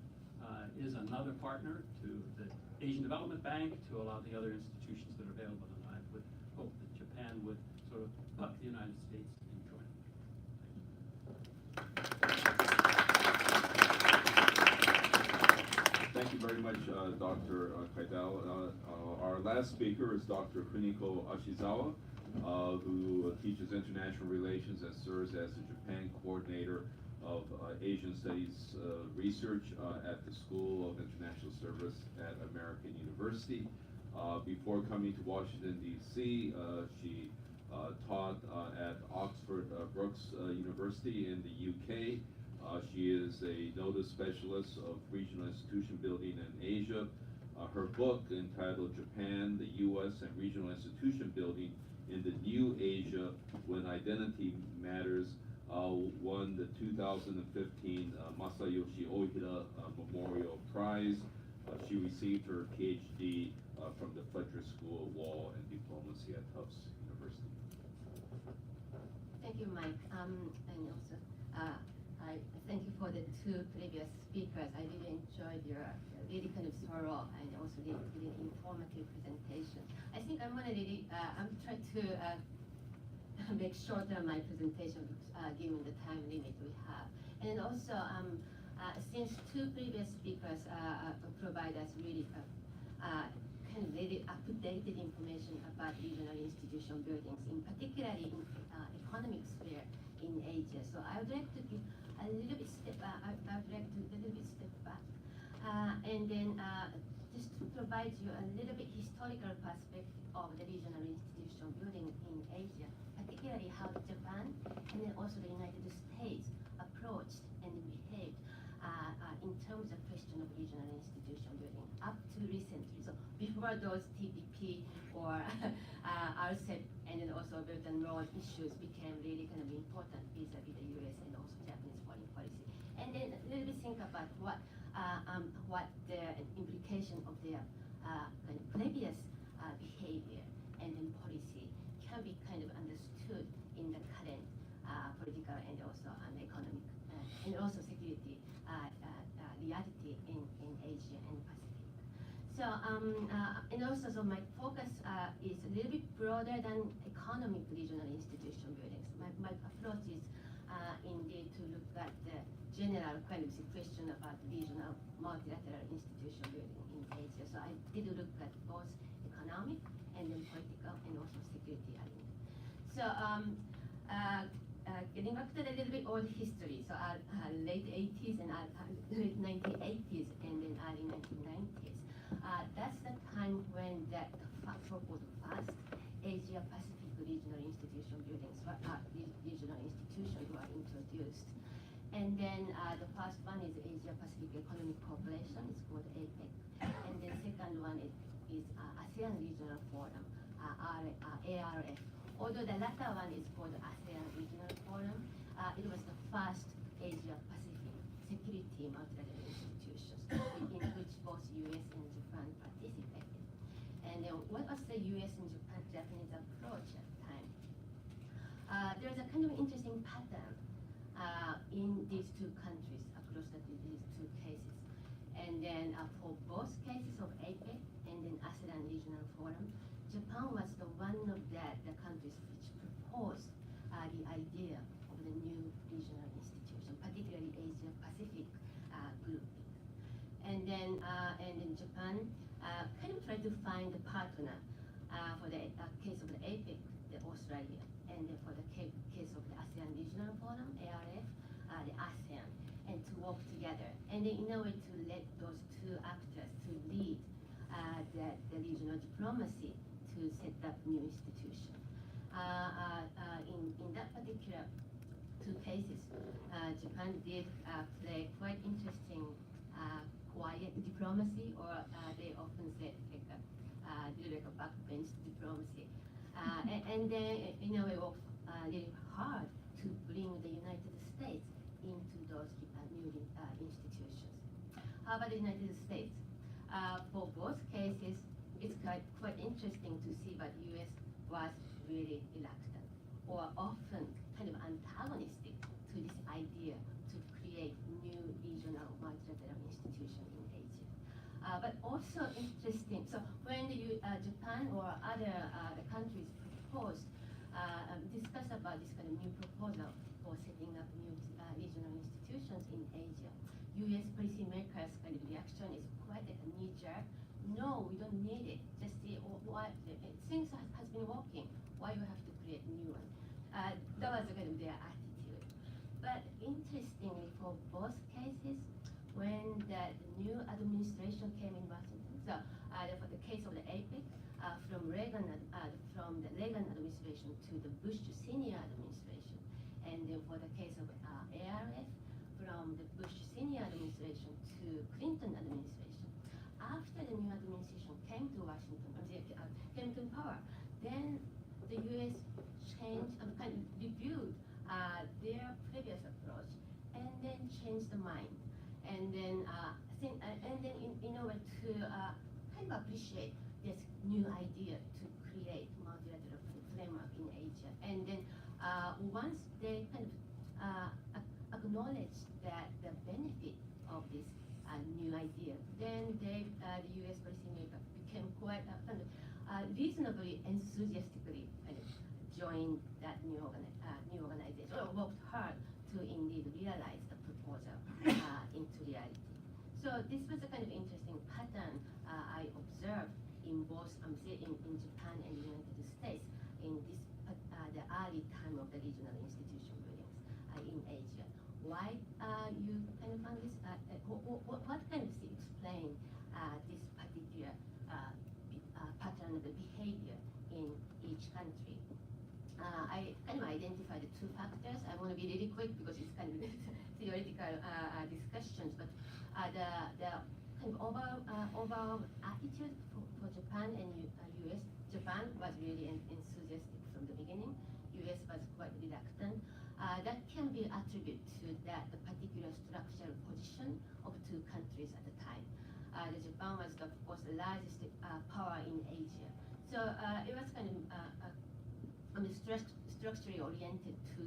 is another partner to the Asian Development Bank, to a lot of the other institutions that are available, and I would hope that Japan would sort of buck the United States in joining. Thank you very much, Dr. Kaidal. Our last speaker is Dr. Kuniko Ashizawa, who teaches international relations and serves as the Japan coordinator of Asian Studies research at the School of International Service at American University. Before coming to Washington, D.C., she taught at Oxford Brookes University in the UK. She is a noted specialist of regional institution building in Asia. Her book, entitled Japan, the U.S. and Regional Institution Building in the New Asia When Identity Matters, won the 2015 Masayoshi Ohira Memorial Prize. She received her PhD from the Fletcher School of Law and Diplomacy at Tufts University. Thank you, Mike. And also, I thank you for the two previous speakers. I really enjoyed your really kind of thorough and also really informative presentation. I think I'm gonna I'm trying to make shorter my presentation given the time limit we have. And also, since two previous speakers provide us really kind of really up-to-date information about regional institution buildings, in particularly in economic sphere in Asia. So I would like to give a little bit step back. And then just to provide you a little bit historical perspective of the regional institution building in Asia, particularly how Japan and then also the United States approached and behaved in terms of question of regional institution building up to recently. So before those TPP or RCEP and then also Belt and Road issues became really kind of important vis-a-vis the US and also Japanese foreign policy. And then a little bit think about what the implication of their kind of previous behavior and then policy can be kind of understood in the current political and also economic and also security reality in Asia and Pacific. So and also so my focus is a little bit broader than economic regional institution buildings. My approach is indeed to look at the general kind of question about regional multilateral institution building in Asia. So I did look at both economic and then political and also security arena. So getting back to the little bit old history, so late 80s and late 1980s and then early 1990s. That's the time when the so-called first Asia Pacific regional institution buildings, regional institutions were introduced. And then the first one is Asia Pacific Economic Cooperation, it's called APEC. And then second one is ASEAN Regional Forum, ARF. Although the latter one is called ASEAN Regional Forum, it was the first Asia Pacific security multilateral institutions in which both US and Japan participated. And then what was the U.S. and Japanese approach at the time? There's a kind of interesting pattern in these two countries across these two cases. And then for both cases of APEC and then ASEAN Regional Forum, Japan was the one of the countries which proposed the idea of the new regional institution, particularly Asia-Pacific grouping. And then Japan kind of tried to find a partner for the case of the APEC, the Australia, and then for the case of the ASEAN Regional Forum, ARF, the ASEAN, and to work together. And then in a way to let those two actors to lead the regional diplomacy to set up new institution. In that particular two cases, Japan did play quite interesting quiet diplomacy, or they often say like a backbench diplomacy. And then in a way worked really hard to bring the United States into those new institutions. How about the United States? For both cases, it's quite interesting to see that U.S. was really reluctant, or often kind of antagonistic to this idea to create new regional multilateral institution in Asia. But also interesting, so when Japan or other countries proposed, discussed about this kind of new proposal for setting up new regional institutions in Asia, U.S. policymakers' kind of reaction is quite a knee-jerk. No, we don't need it. Just see why things has been working. Why you have to create new one? That was kind of their attitude. But interestingly, for both cases, when the new administration came in Washington, so for the case of the APEC, from the Reagan administration to the Bush senior administration, and then for the case of ARF, from the Bush senior administration to Clinton administration. After the new administration came to Washington, came to power, then the U.S. changed and kind of reviewed their previous approach, and then changed the mind, and then in order to kind of appreciate this new idea to create multilateral framework in Asia, and then once they kind of acknowledged that the benefit of this new idea, then the U.S. policymaker became quite reasonably enthusiastically joined that new organization, or worked hard to indeed realize the proposal into reality. So this was a kind of interesting pattern I observed in both in Japan and the United States in this the early time of the regional institution buildings in Asia. Why you kind of found this? What kind of explain this particular pattern of the behavior in each country? I kind of identified the two factors. I want to be really quick because it's kind of theoretical discussions, but the kind of overall attitude for Japan and U.S. Japan was really enthusiastic from the beginning. U.S. was quite reluctant. That can be attributed to the particular structural position of two countries at the time. The Japan was, of course, the largest power in Asia. So it was kind of structurally oriented to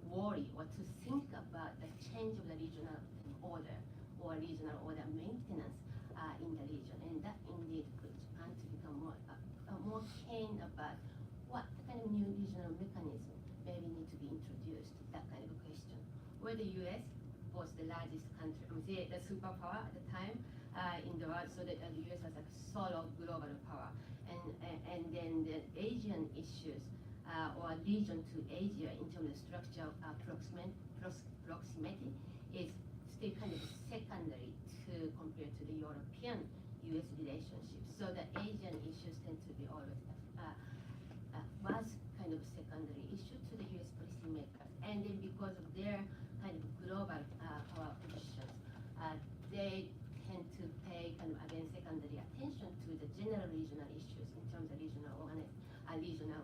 worry or to think about the change of the regional order or regional order maintenance in the region. And that indeed put Japan to become more keen about what kind of new regional mechanism maybe need to be introduced, that kind of a question. Where the U.S. was the largest country, the superpower at the time in the world, so that the U.S. was a solo global power. And then the Asian issues, or region to Asia in terms of structural proximity is still kind of secondary to compared to the European-U.S. relationship. So the Asian issues tend to be always was kind of secondary issue to the U.S. policymakers. And then because of their kind of global power positions, they tend to pay kind of again secondary attention to the general regional issues in terms of regional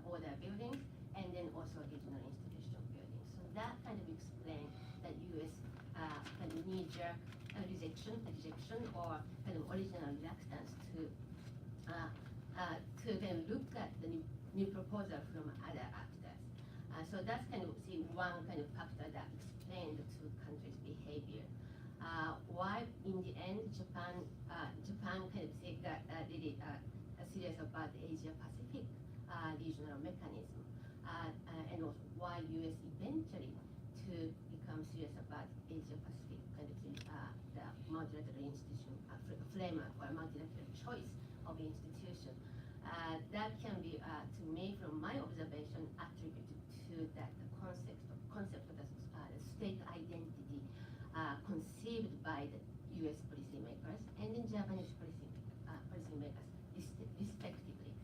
order building, and then also regional institution building. So that kind of explains that U.S. kind of knee-jerk rejection or kind of original reluctance to to then look at the new proposal from other actors. So that's kind of one kind of factor that explained the two countries' behavior. Why in the end Japan kind of got really serious about the Asia Pacific regional mechanism, and also why U.S. eventually to become serious about Asia Pacific kind of the multilateral institution framework or multilateral choice of institution. That can be, to me, from my observation, attributed to that the concept of the state identity conceived by the U.S. policymakers and the Japanese policymakers respectively.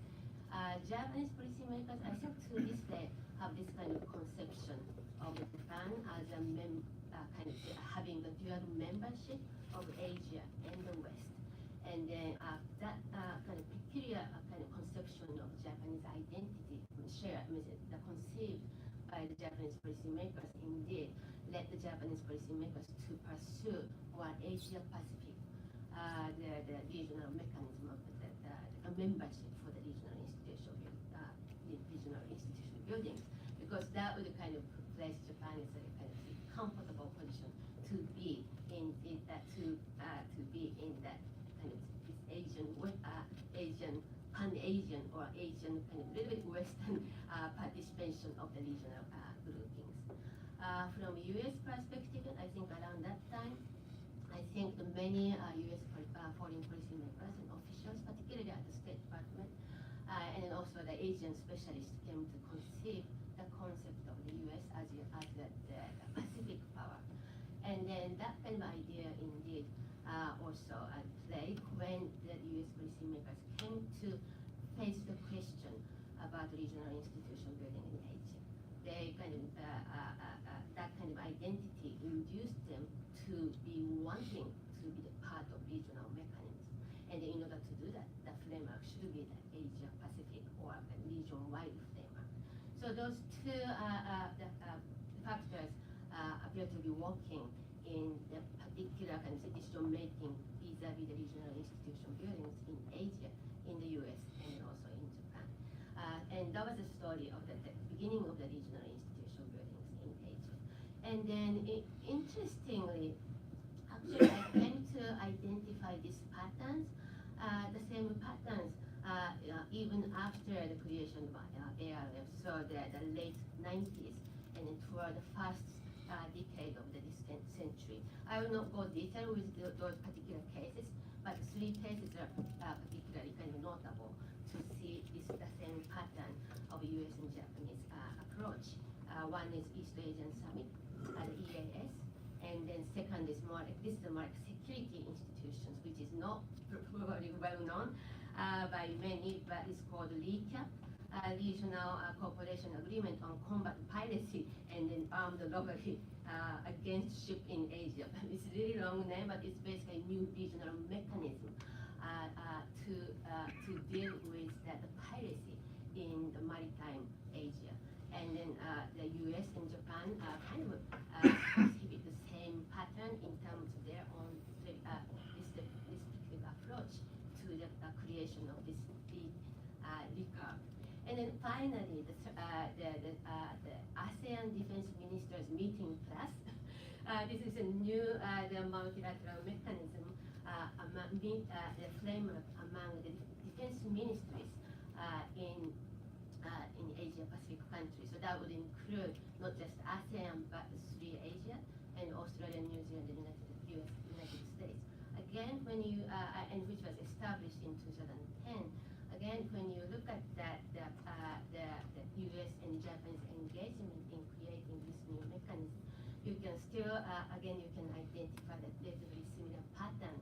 Japanese policymakers, I think, to this day, have this kind of conception of Japan as a kind of having a dual membership of Asia and the West. And then that kind of peculiar kind of conception of Japanese identity conceived by the Japanese policymakers indeed led the Japanese policymakers to pursue one Asia Pacific, the regional mechanism of the membership for the regional institution buildings, because that would kind of place Japan in a kind of comfortable position to be in that kind of this Asian, pan-Asian or Asian kind of little bit Western participation of the regional groupings. From U.S. perspective, I think around that time, I think the many U.S. foreign policy makers and officials, particularly at the State Department, and then also the Asian specialists came to conceive the concept of the U.S. as the Pacific power. And then that kind of idea indeed also played when the U.S. policymakers came to face the question about regional institution building in Asia. They kind of, that kind of identity induced them to be wanting to be the part of regional mechanisms. And in order to do that, the framework should be the Asia Pacific or a region-wide framework. So those two factors appear to be working in the particular kind of decision-making vis-a-vis the regional institution buildings in Asia, in the US, and also in Japan. And that was the story of the beginning of the regional institution buildings in Asia. And then, interestingly, actually, I came to identify these patterns, the same patterns, even after the creation of ARF, so the late 90s, and then toward the first decade of the century. I will not go detail with those particular cases, but three cases are particularly kind of notable to see the same pattern of US and Japanese approach. One is East Asian Summit, EAS, and then second is more like security institutions, which is not probably well known by many, but it's called RECAP, Regional Cooperation Agreement on Combat Piracy and then Armed Robbery against Ship in Asia. It's a really long name, but it's basically a new regional mechanism to deal with the piracy in the maritime Asia. And then the US and Japan kind of exhibit the same pattern in terms of their own restrictive approach to the creation of this big RECAP. And then finally, the ASEAN Defense Ministers Meeting Plus. This is a new the multilateral mechanism, the framework among the defense ministries in Asia Pacific countries. So that would include not just ASEAN, but the three Asia and Australia, New Zealand, and United States. Again, when you and which was established in 2010. Again, when you look at that, the U.S. and Japanese engagement in creating this new mechanism, you can still, again, you can identify that relatively similar pattern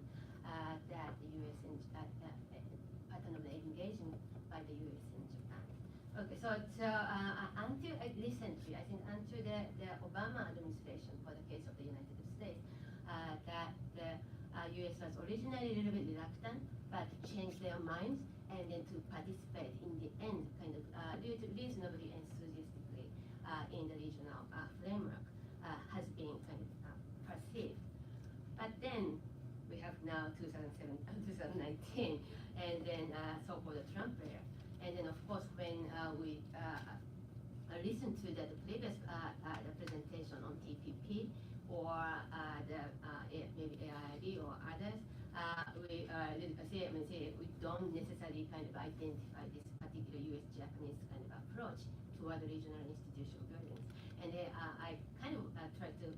that the U.S. and pattern of the engagement by the U.S. and Japan. Okay, so until recently, I think until the Obama administration, for the case of the United States, that the U.S. was originally a little bit reluctant, but changed their minds and then to participate in the end, kind of reasonably enthusiastically in the regional framework has been kind of perceived. But then we have now 2019, and then so-called Trump era. And then, of course, when we listened to the previous the presentation on TPP or maybe AIIB or others, we we don't necessarily kind of identify this particular U.S.-Japanese kind of approach toward regional institution buildings. And I kind of tried to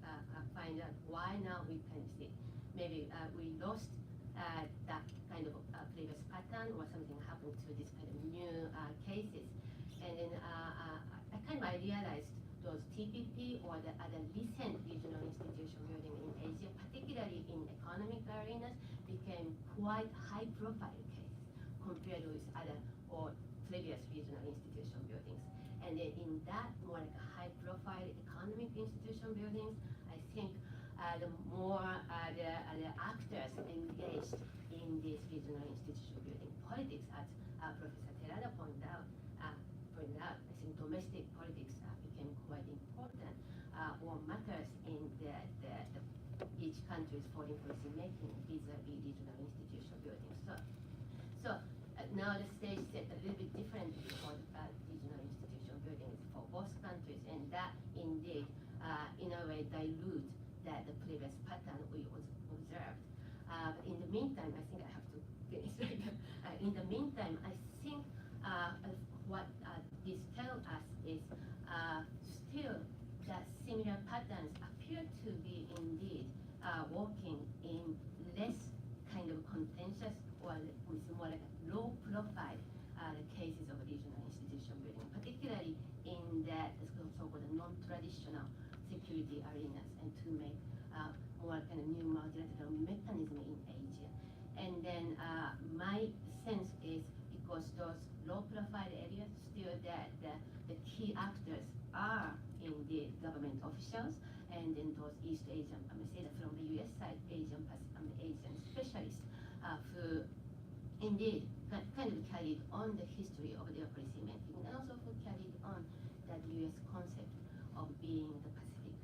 find out why now we kind of see maybe we lost that kind of previous pattern or something happened to this kind of new cases. And then I kind of realized those TPP or the other recent regional institution building in Asia, particularly in economic arenas, became quite high-profile cases compared with other or previous regional institution buildings. And then in that more like a high-profile economic institution buildings, I think the more the actors engaged in this regional institution building politics, as Professor Terada pointed out, I think domestic politics became quite important or matters in each country's foreign policy making vis-a-vis regional institution building. So now the stage set a little bit differently for regional institution buildings for both countries, and that indeed in a way dilute the previous pattern we observed. But in the meantime, I think I have to finish right now. In the meantime, I think what this tells us is still that similar patterns appear to be indeed working in less kind of contentious or with more like low profile cases of regional institution building, particularly in the so-called non-traditional security arenas, and to make more kind of new multilateral mechanism in Asia. And then my sense is because those low-profile areas still the key actors are indeed government officials, and then those East Asian, I mean, say that from the U.S. side, Asian specialists who indeed kind of carried on the history of their policy making, and also who carried on that U.S. concept of being the Pacific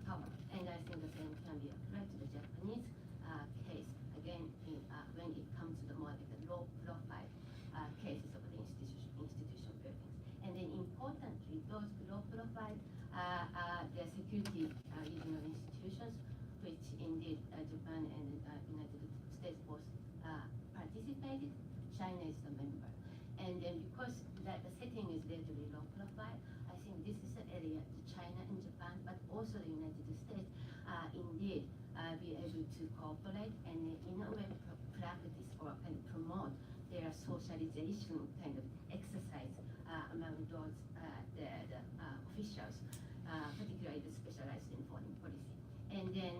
power. And I think the same can be applied to the Japanese case, again, when it comes to the more like the low-profile cases of the institution buildings. And then importantly, those low-profile the security regional institutions, which indeed Japan and United States both participated, China is a member. And then because that the setting is relatively low profile, I think this is an area that China and Japan, but also the United States, indeed be able to cooperate and in a way practice or kind of promote their socialization kind of exercise among those the officials, particularly the specialized in foreign policy. And then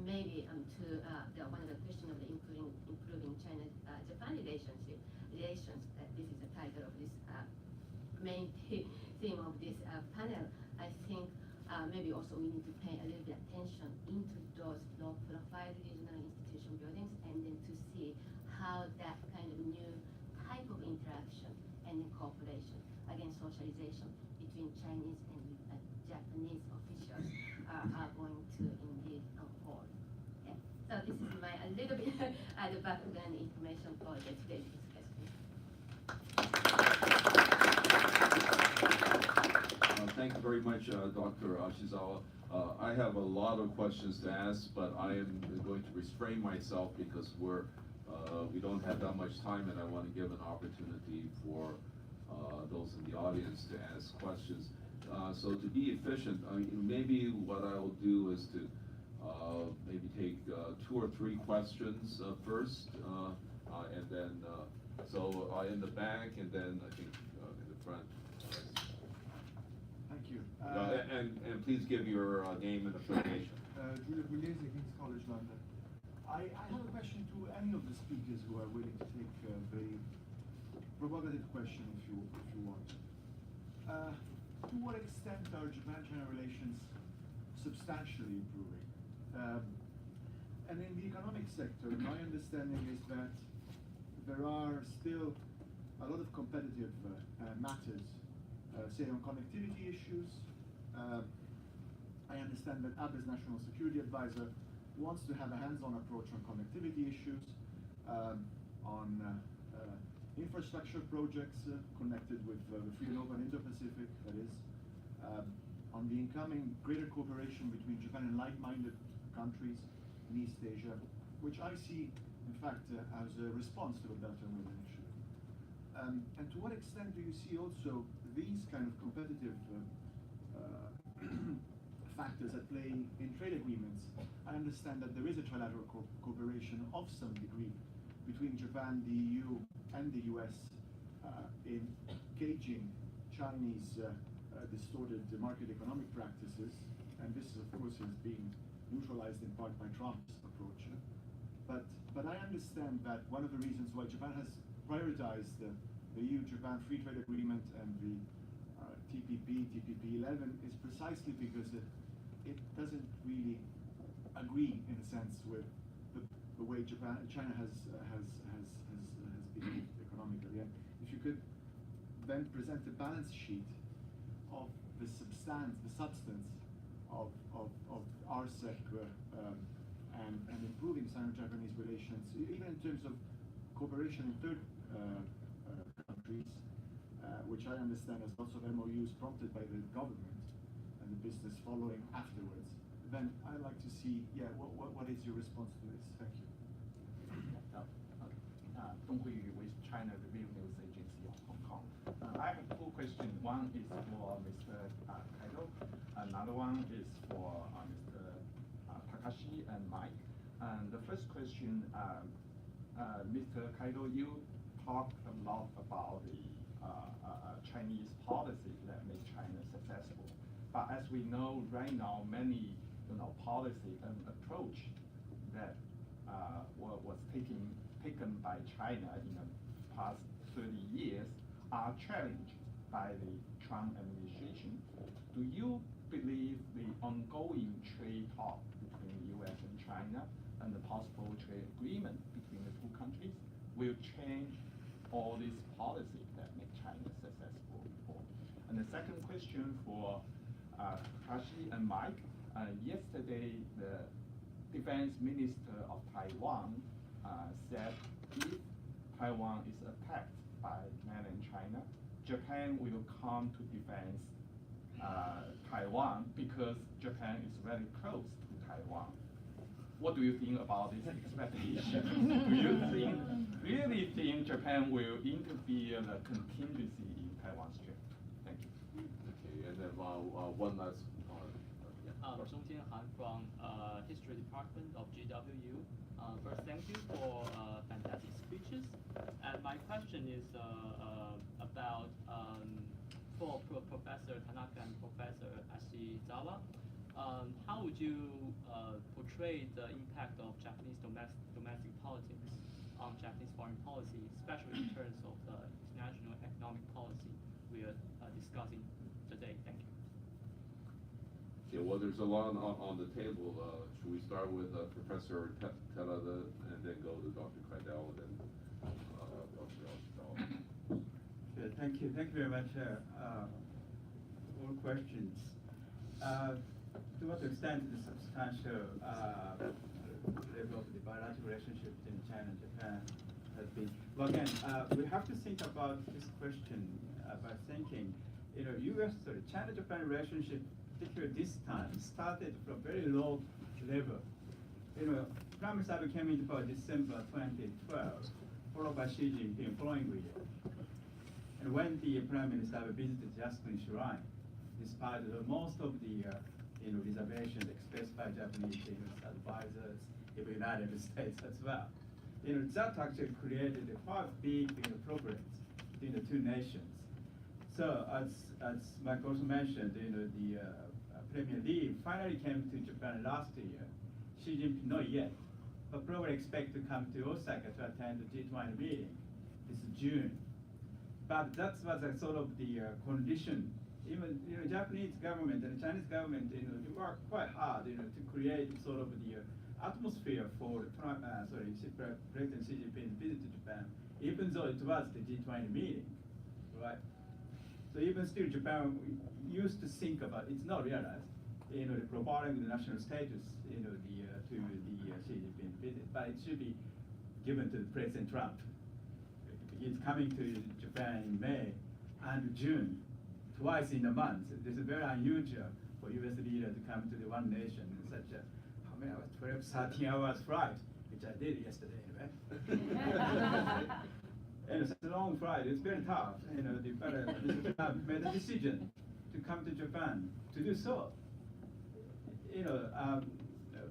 maybe to one of the question of the improving China-Japan relations. This is the title of this main theme of this panel. I think maybe also we need to pay a little bit attention into those low-profile regional institution buildings, and then to see how that kind of new type of interaction and cooperation, again, socialization between Chinese and Japanese officials are going to indeed unfold. Okay? So this is my a little bit the background information for the today's discussion. Thank you very much, Dr. Ashizawa. I have a lot of questions to ask, but I am going to restrain myself because we don't have that much time, and I want to give an opportunity for those in the audience to ask questions. So to be efficient, maybe what I will do is to maybe take 2 or 3 questions first, and then so in the back, and then I think in the front. Thank you. And please give your name and affiliation. Julian Williams, King's College London. I have a question to any of the speakers who are willing to take a very provocative question, if you want. To what extent are Japan-China relations substantially improving? And in the economic sector, my understanding is that there are still a lot of competitive matters, say on connectivity issues. I understand that Abe's National Security Advisor wants to have a hands-on approach on connectivity issues, on infrastructure projects connected with the Free and Open Indo-Pacific, that is, on the incoming greater cooperation between Japan and like-minded countries in East Asia, which I see, in fact, as a response to the Belt and Road Initiative. And to what extent do you see also these kind of competitive factors at play in trade agreements? I understand that there is a trilateral cooperation of some degree between Japan, the EU, and the US in gauging Chinese distorted market economic practices, and this, of course, is being neutralized in part by Trump's approach. But I understand that one of the reasons why Japan has prioritized the EU-Japan Free Trade Agreement and the TPP-11 is precisely because it doesn't really agree, in a sense, with the way China has behaved economically. And if you could then present a balance sheet of the substance of RCEP and improving Sino-Japanese relations, even in terms of cooperation in third countries, which I understand as lots of MOUs prompted by the government and the business following afterwards, then I'd like to see, what is your response to this? Thank you. Dong Huiyu with China Review News Agency of Hong Kong. I have two questions. One is for Mr. Kaido. Another one is for Mr. Takashi and Mike. And the first question, Mr. Kaido, you talked a lot about the Chinese policy that made China successful. But as we know right now, many policy and approach that was taken by China in the past 30 years are challenged by the Trump administration. Do you believe the ongoing trade talk between the US and China and the possible trade agreement between the two countries will change all these policies that make China successful before? And the second question for Takashi and Mike. Yesterday, the defense minister of Taiwan said if Taiwan is attacked by mainland China, Japan will come to defend Taiwan because Japan is very close to Taiwan. What do you think about this expectation? Do you really think Japan will interfere the contingency in Taiwan's trade? Thank you. Okay, and then one last. Zhong Jianhan from History Department of GW. First, thank you for fantastic speeches. And my question is about for Professor Tanaka and Professor Ashizawa. How would you portray the impact of Japanese domestic politics on Japanese foreign policy, especially in terms of the international economic policy we are discussing today? Thank you. Yeah, well, there's a lot on the table. Should we start with Professor Terada and then go to Dr. Kreidel and then Dr. Ashizawa? Okay, thank you. Thank you very much. All questions. To what extent the substantial level of the bilateral relationship between China and Japan has been? Well, again, we have to think about this question by thinking, China-Japan relationship, particularly this time, started from very low level. Prime Minister Abe came into power December 2012, followed by Xi Jinping following year. And when the Prime Minister Abe visited Jasmine Shrine, despite most of the reservations expressed by Japanese advisors, even United States as well, that actually created a quite big problems between the two nations. So as Mike also mentioned, the Premier Lee finally came to Japan last year. Xi Jinping not yet, but probably expect to come to Osaka to attend the G20 meeting this June. But that was a sort of the condition. Even Japanese government and Chinese government, they work quite hard, to create sort of the atmosphere for President Xi Jinping visit to Japan, even though it was the G20 meeting, right? So even still, Japan used to think about, it's not realized, providing the national status, to the Xi Jinping visit, but it should be given to President Trump. he's coming to Japan in May and June, twice in a month. This is very unusual for U.S. leader to come to the one nation in such a, how many hours, 12, 13 hours flight, which I did yesterday, right? And it's a long flight, it's very tough. But Mr. Trump made a decision to come to Japan to do so.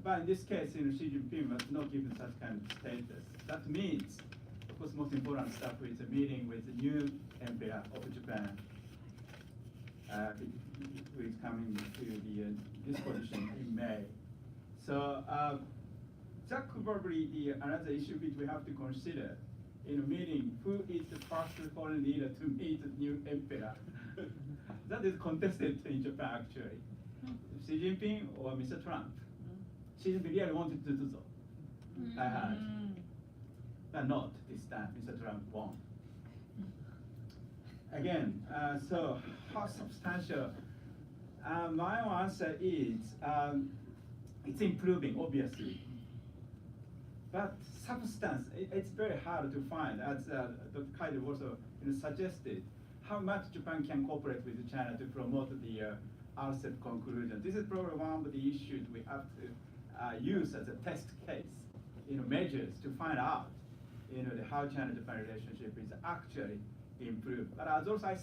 But in this case, Xi Jinping was not given such kind of status. That means, of course, most important stuff is a meeting with the new emperor of Japan, who is coming to this position in May. So that could probably be another issue which we have to consider in a meeting. Who is the first foreign leader to meet the new emperor? That is contested in Japan, actually. Xi Jinping or Mr. Trump? Xi Jinping really wanted to do so, I heard. But not this time, Mr. Trump won. Again, so how substantial? My answer is it's improving, obviously. But substance, it's very hard to find, as Dr. Kaido also suggested, how much Japan can cooperate with China to promote the RCEP conclusion. This is probably one of the issues we have to use as a test case, measures to find out, how China-Japan relationship is actually improved. But as also I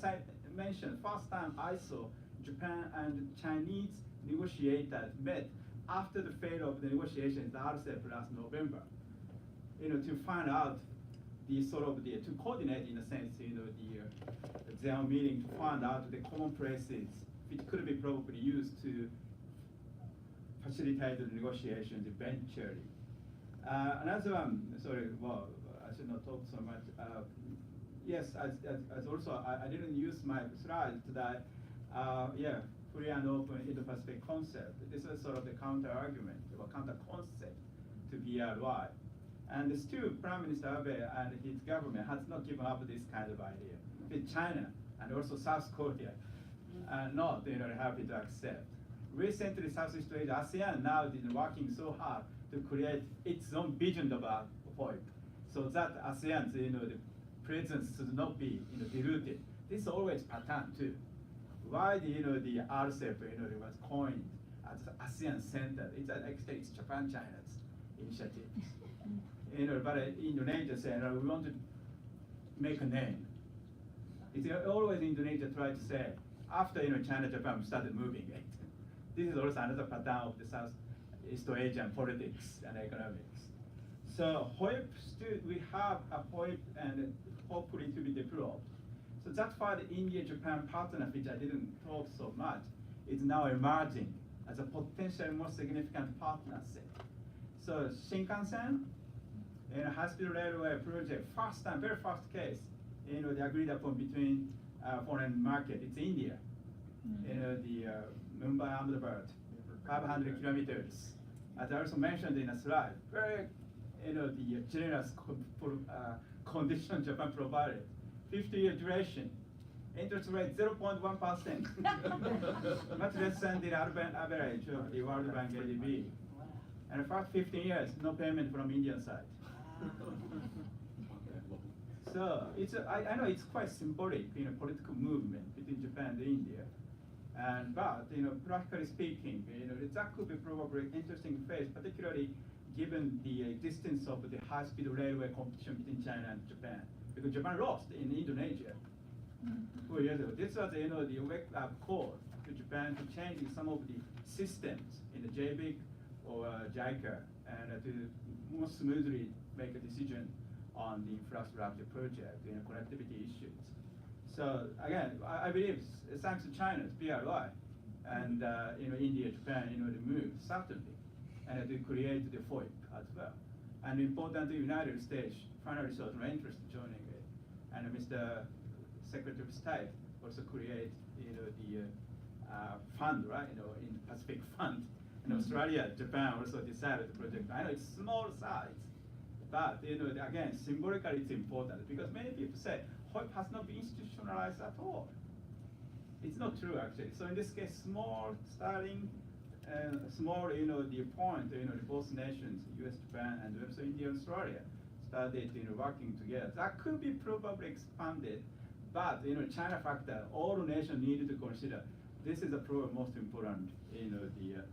mentioned, first time I saw Japan and Chinese negotiators met after the failure of the negotiations, the RCEP last November, to find out to coordinate in a sense, their meeting to find out the common places which could be probably used to facilitate the negotiations eventually. Another one, sorry, well, I should not talk so much. Yes, as also, I didn't use my slides today. Free and open Indo-Pacific concept. This is sort of the counter-argument or counter-concept to BRI. And still, Prime Minister Abe and his government has not given up this kind of idea. With China and also South Korea are not happy to accept. Recently, Southeast Asia, ASEAN now is working so hard to create its own vision about FOIP, so that ASEAN's the presence should not be diluted. This is always pattern too. Why the RCEP was coined as ASEAN center? It's Japan-China's initiative. But Indonesia said we want to make a name. It's always Indonesia try to say after China-Japan started moving it. This is also another pattern of the Southeast Asian politics and economics. So FOIP, we have a FOIP and hopefully to be developed. So that's why the India-Japan partnership, which I didn't talk so much, is now emerging as a potentially more significant partnership. So Shinkansen and high-speed railway project, very first case, they agreed upon between foreign market. It's India. The Mumbai Ahmedabad, 500 kilometers. As I also mentioned in a slide, very the generous condition Japan provided. 50-year duration, interest rate 0.1%, much less than the urban average of the World Bank ADB. And the first 15 years, no payment from Indian side. So I know it's quite symbolic political movement between Japan and India. But practically speaking, that could be probably an interesting phase, particularly given the existence of the high-speed railway competition between China and Japan. Because Japan lost in Indonesia 4 years ago. This was the wake-up call to Japan to change some of the systems in the JBIC or JICA and to more smoothly make a decision on the infrastructure project, connectivity issues. So again, I believe thanks to China's BRI and India, Japan, the move certainly, and to create the FOIP as well. And important, the United States finally showed no interest in joining it, and Mr. Secretary of State also create the fund, right? In Pacific Fund. And Australia, Japan also decided the project. I know it's small size, but again, symbolically it's important because many people say FOIP has not been institutionalized at all. It's not true actually. So in this case, small starting, small, the point, both nations, U.S., Japan, and also India, Australia. started working together. That could be probably expanded, but China factor all nations need to consider. This is the probably most important, the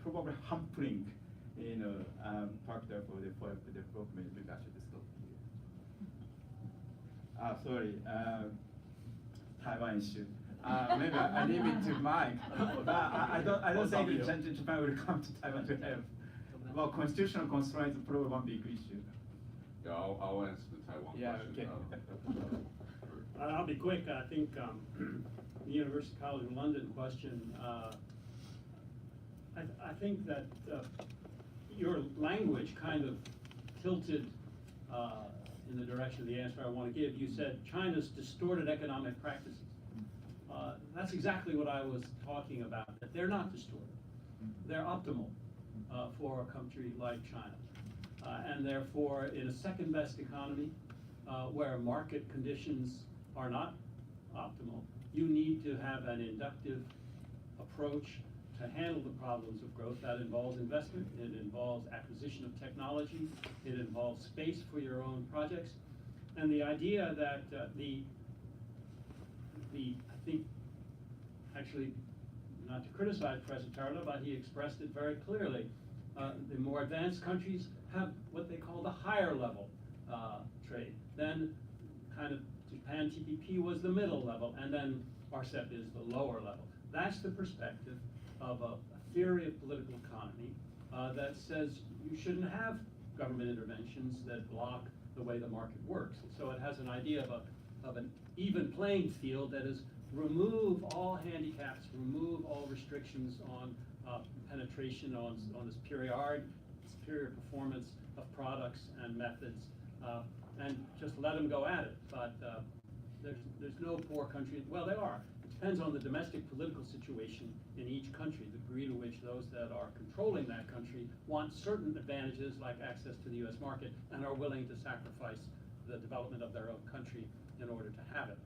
probably hampering, factor for the development. Maybe I should stop here. Sorry, Taiwan issue. Maybe I leave it to Mike. But I don't think Japan will come to Taiwan to have. Well, constitutional constraints is probably one big issue. Yeah, I'll answer the Taiwan Yeah, question. okay. I'll be quick. I think the University College London question, I think that your language kind of tilted in the direction of the answer I want to give. You said China's distorted economic practices. That's exactly what I was talking about, that they're not distorted. They're optimal for a country like China. And therefore, in a second-best economy, where market conditions are not optimal, you need to have an inductive approach to handle the problems of growth. That involves investment, it involves acquisition of technology, it involves space for your own projects. And the idea that I think, actually, not to criticize President Tarnow, but he expressed it very clearly. The more advanced countries have what they call the higher level trade. Then kind of Japan TPP was the middle level, and then RCEP is the lower level. That's the perspective of a theory of political economy that says you shouldn't have government interventions that block the way the market works. So it has an idea of an even playing field, that is, remove all handicaps, remove all restrictions on penetration, on the superior performance of products and methods, and just let them go at it. But there's no poor country. Well, there are. It depends on the domestic political situation in each country, the degree to which those that are controlling that country want certain advantages like access to the U.S. market and are willing to sacrifice the development of their own country in order to have it.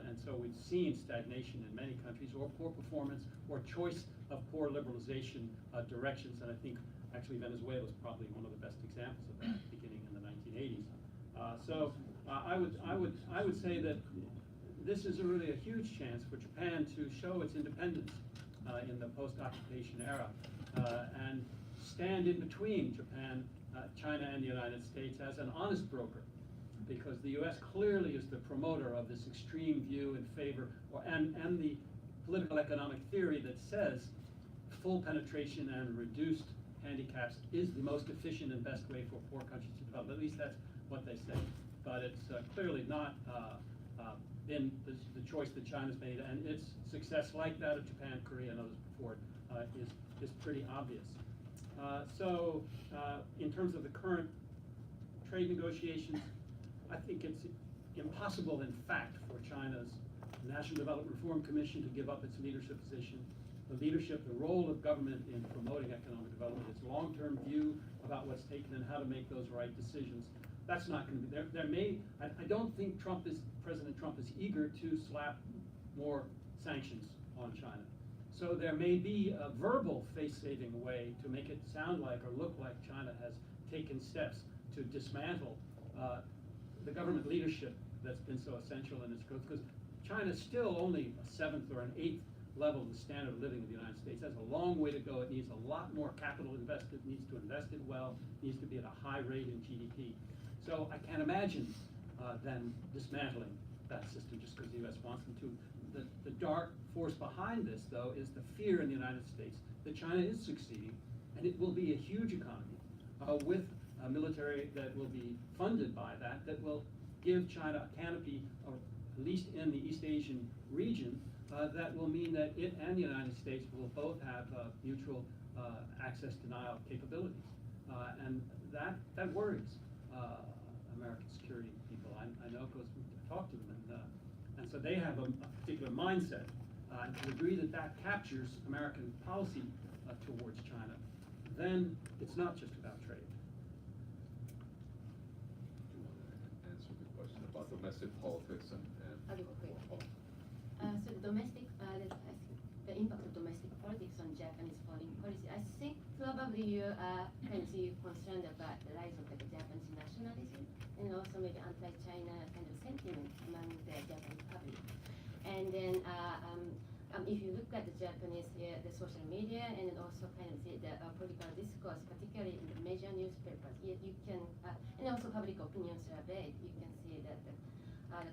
And so we've seen stagnation in many countries, or poor performance, or choice of poor liberalization directions. And I think actually Venezuela is probably one of the best examples of that, beginning in the 1980s. So I would say that this is really a huge chance for Japan to show its independence in the post-occupation era and stand in between Japan, China, and the United States as an honest broker. Because the U.S. clearly is the promoter of this extreme view in favor, and the political economic theory that says full penetration and reduced handicaps is the most efficient and best way for poor countries to develop. At least that's what they say. But it's clearly not been the choice that China's made, and its success, like that of Japan, Korea, and others before it, is pretty obvious. So in terms of the current trade negotiations, I think it's impossible, in fact, for China's National Development Reform Commission to give up its leadership position. The role of government in promoting economic development, its long-term view about what's taken and how to make those right decisions. That's not going to be there. I don't think President Trump is eager to slap more sanctions on China. So there may be a verbal face-saving way to make it sound like or look like China has taken steps to dismantle the government leadership that's been so essential in its growth, because China's still only a 7th or an 8th level of the standard of living of the United States. That's a long way to go. It needs a lot more capital invested, needs to invest it well, needs to be at a high rate in GDP. So I can't imagine them dismantling that system just because the U.S. wants them to. The dark force behind this, though, is the fear in the United States that China is succeeding, and it will be a huge economy with a military that will be funded by that will give China a canopy, or at least in the East Asian region, that will mean that it and the United States will both have mutual access denial capabilities. And that worries American security people. I know because we've talked to them, and so they have a particular mindset. And to the degree that that captures American policy towards China, then it's not just about trade. Do you want to answer the question about domestic politics and I'll give a quick. So domestic, the impact of domestic politics on Japanese foreign policy. I think probably you are kind of concerned about the rise of the Japanese nationalism. also maybe anti-China kind of sentiment among the Japanese public. And then if you look at the Japanese, the social media, and then also kind of the political discourse, particularly in the major newspapers, you can, and also public opinion survey, you can see that the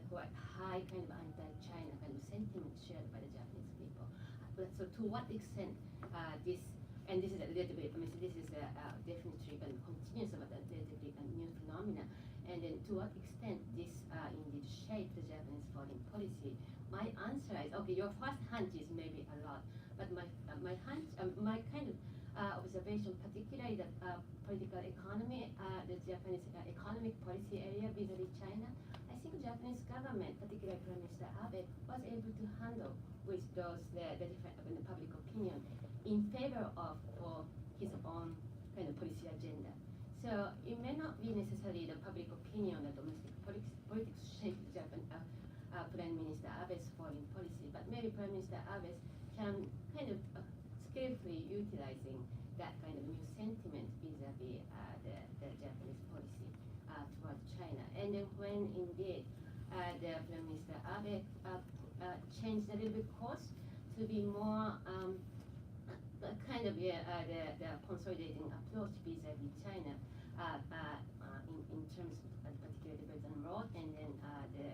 quite high kind of anti-China kind of sentiment shared by the Japanese people. But so to what extent this, and this is a little bit, I mean, so this is definitely kind of continuous about a relatively new phenomena, and then to what extent this indeed shaped the Japanese foreign policy. My answer is, okay, your first hunch is maybe a lot, but my hunch, my kind of observation, particularly the political economy, the Japanese economic policy area vis-a-vis China, I think the Japanese government, particularly Prime Minister Abe, was able to handle with those the different the public opinion in favor of his own kind of policy agenda. So it may not be necessarily the public opinion, the domestic politics shape Japan. Prime Minister Abe's foreign policy, but maybe Prime Minister Abe can kind of skillfully utilizing that kind of new sentiment vis-a-vis the Japanese policy towards China. And then when indeed the Prime Minister Abe changed a little bit course to be more kind of the consolidating approach vis-a-vis China in terms of particularly the Belt and Road, and then the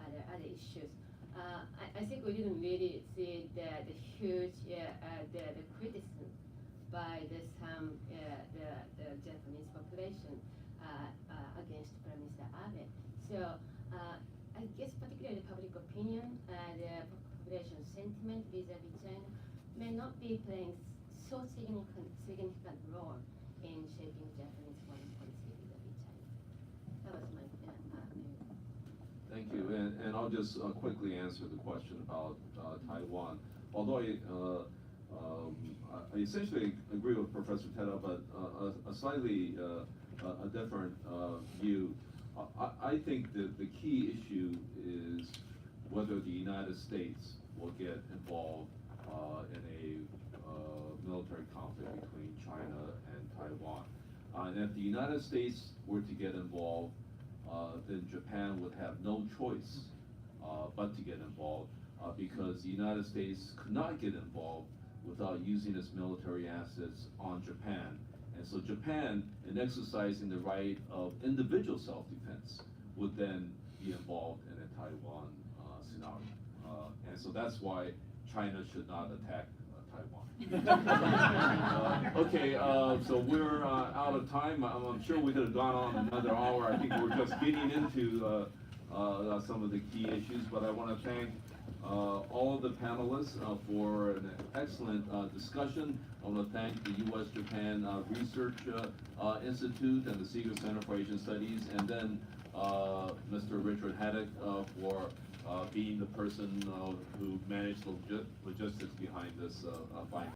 other issues. I think we didn't really see the huge the criticism by some the Japanese population against Prime Minister Abe. So I guess particularly the public opinion, the population sentiment vis-a-vis China may not be playing so significant role in shaping Japanese foreign policy vis-a-vis China. That was my Thank you, and I'll just quickly answer the question about Taiwan. Although I essentially agree with Professor Teta, but a slightly a different view. I think that the key issue is whether the United States will get involved in a military conflict between China and Taiwan. And if the United States were to get involved, then Japan would have no choice but to get involved because the United States could not get involved without using its military assets on Japan. And so Japan, in exercising the right of individual self-defense, would then be involved in a Taiwan scenario. And so that's why China should not attack Taiwan. Okay, so we're out of time. I'm sure we could have gone on another hour. I think we're just getting into some of the key issues, but I want to thank all of the panelists for an excellent discussion. I want to thank the U.S.-Japan Research Institute and the Seeger Center for Asian Studies, and then Mr. Richard Haddock for being the person who managed the logistics behind this fine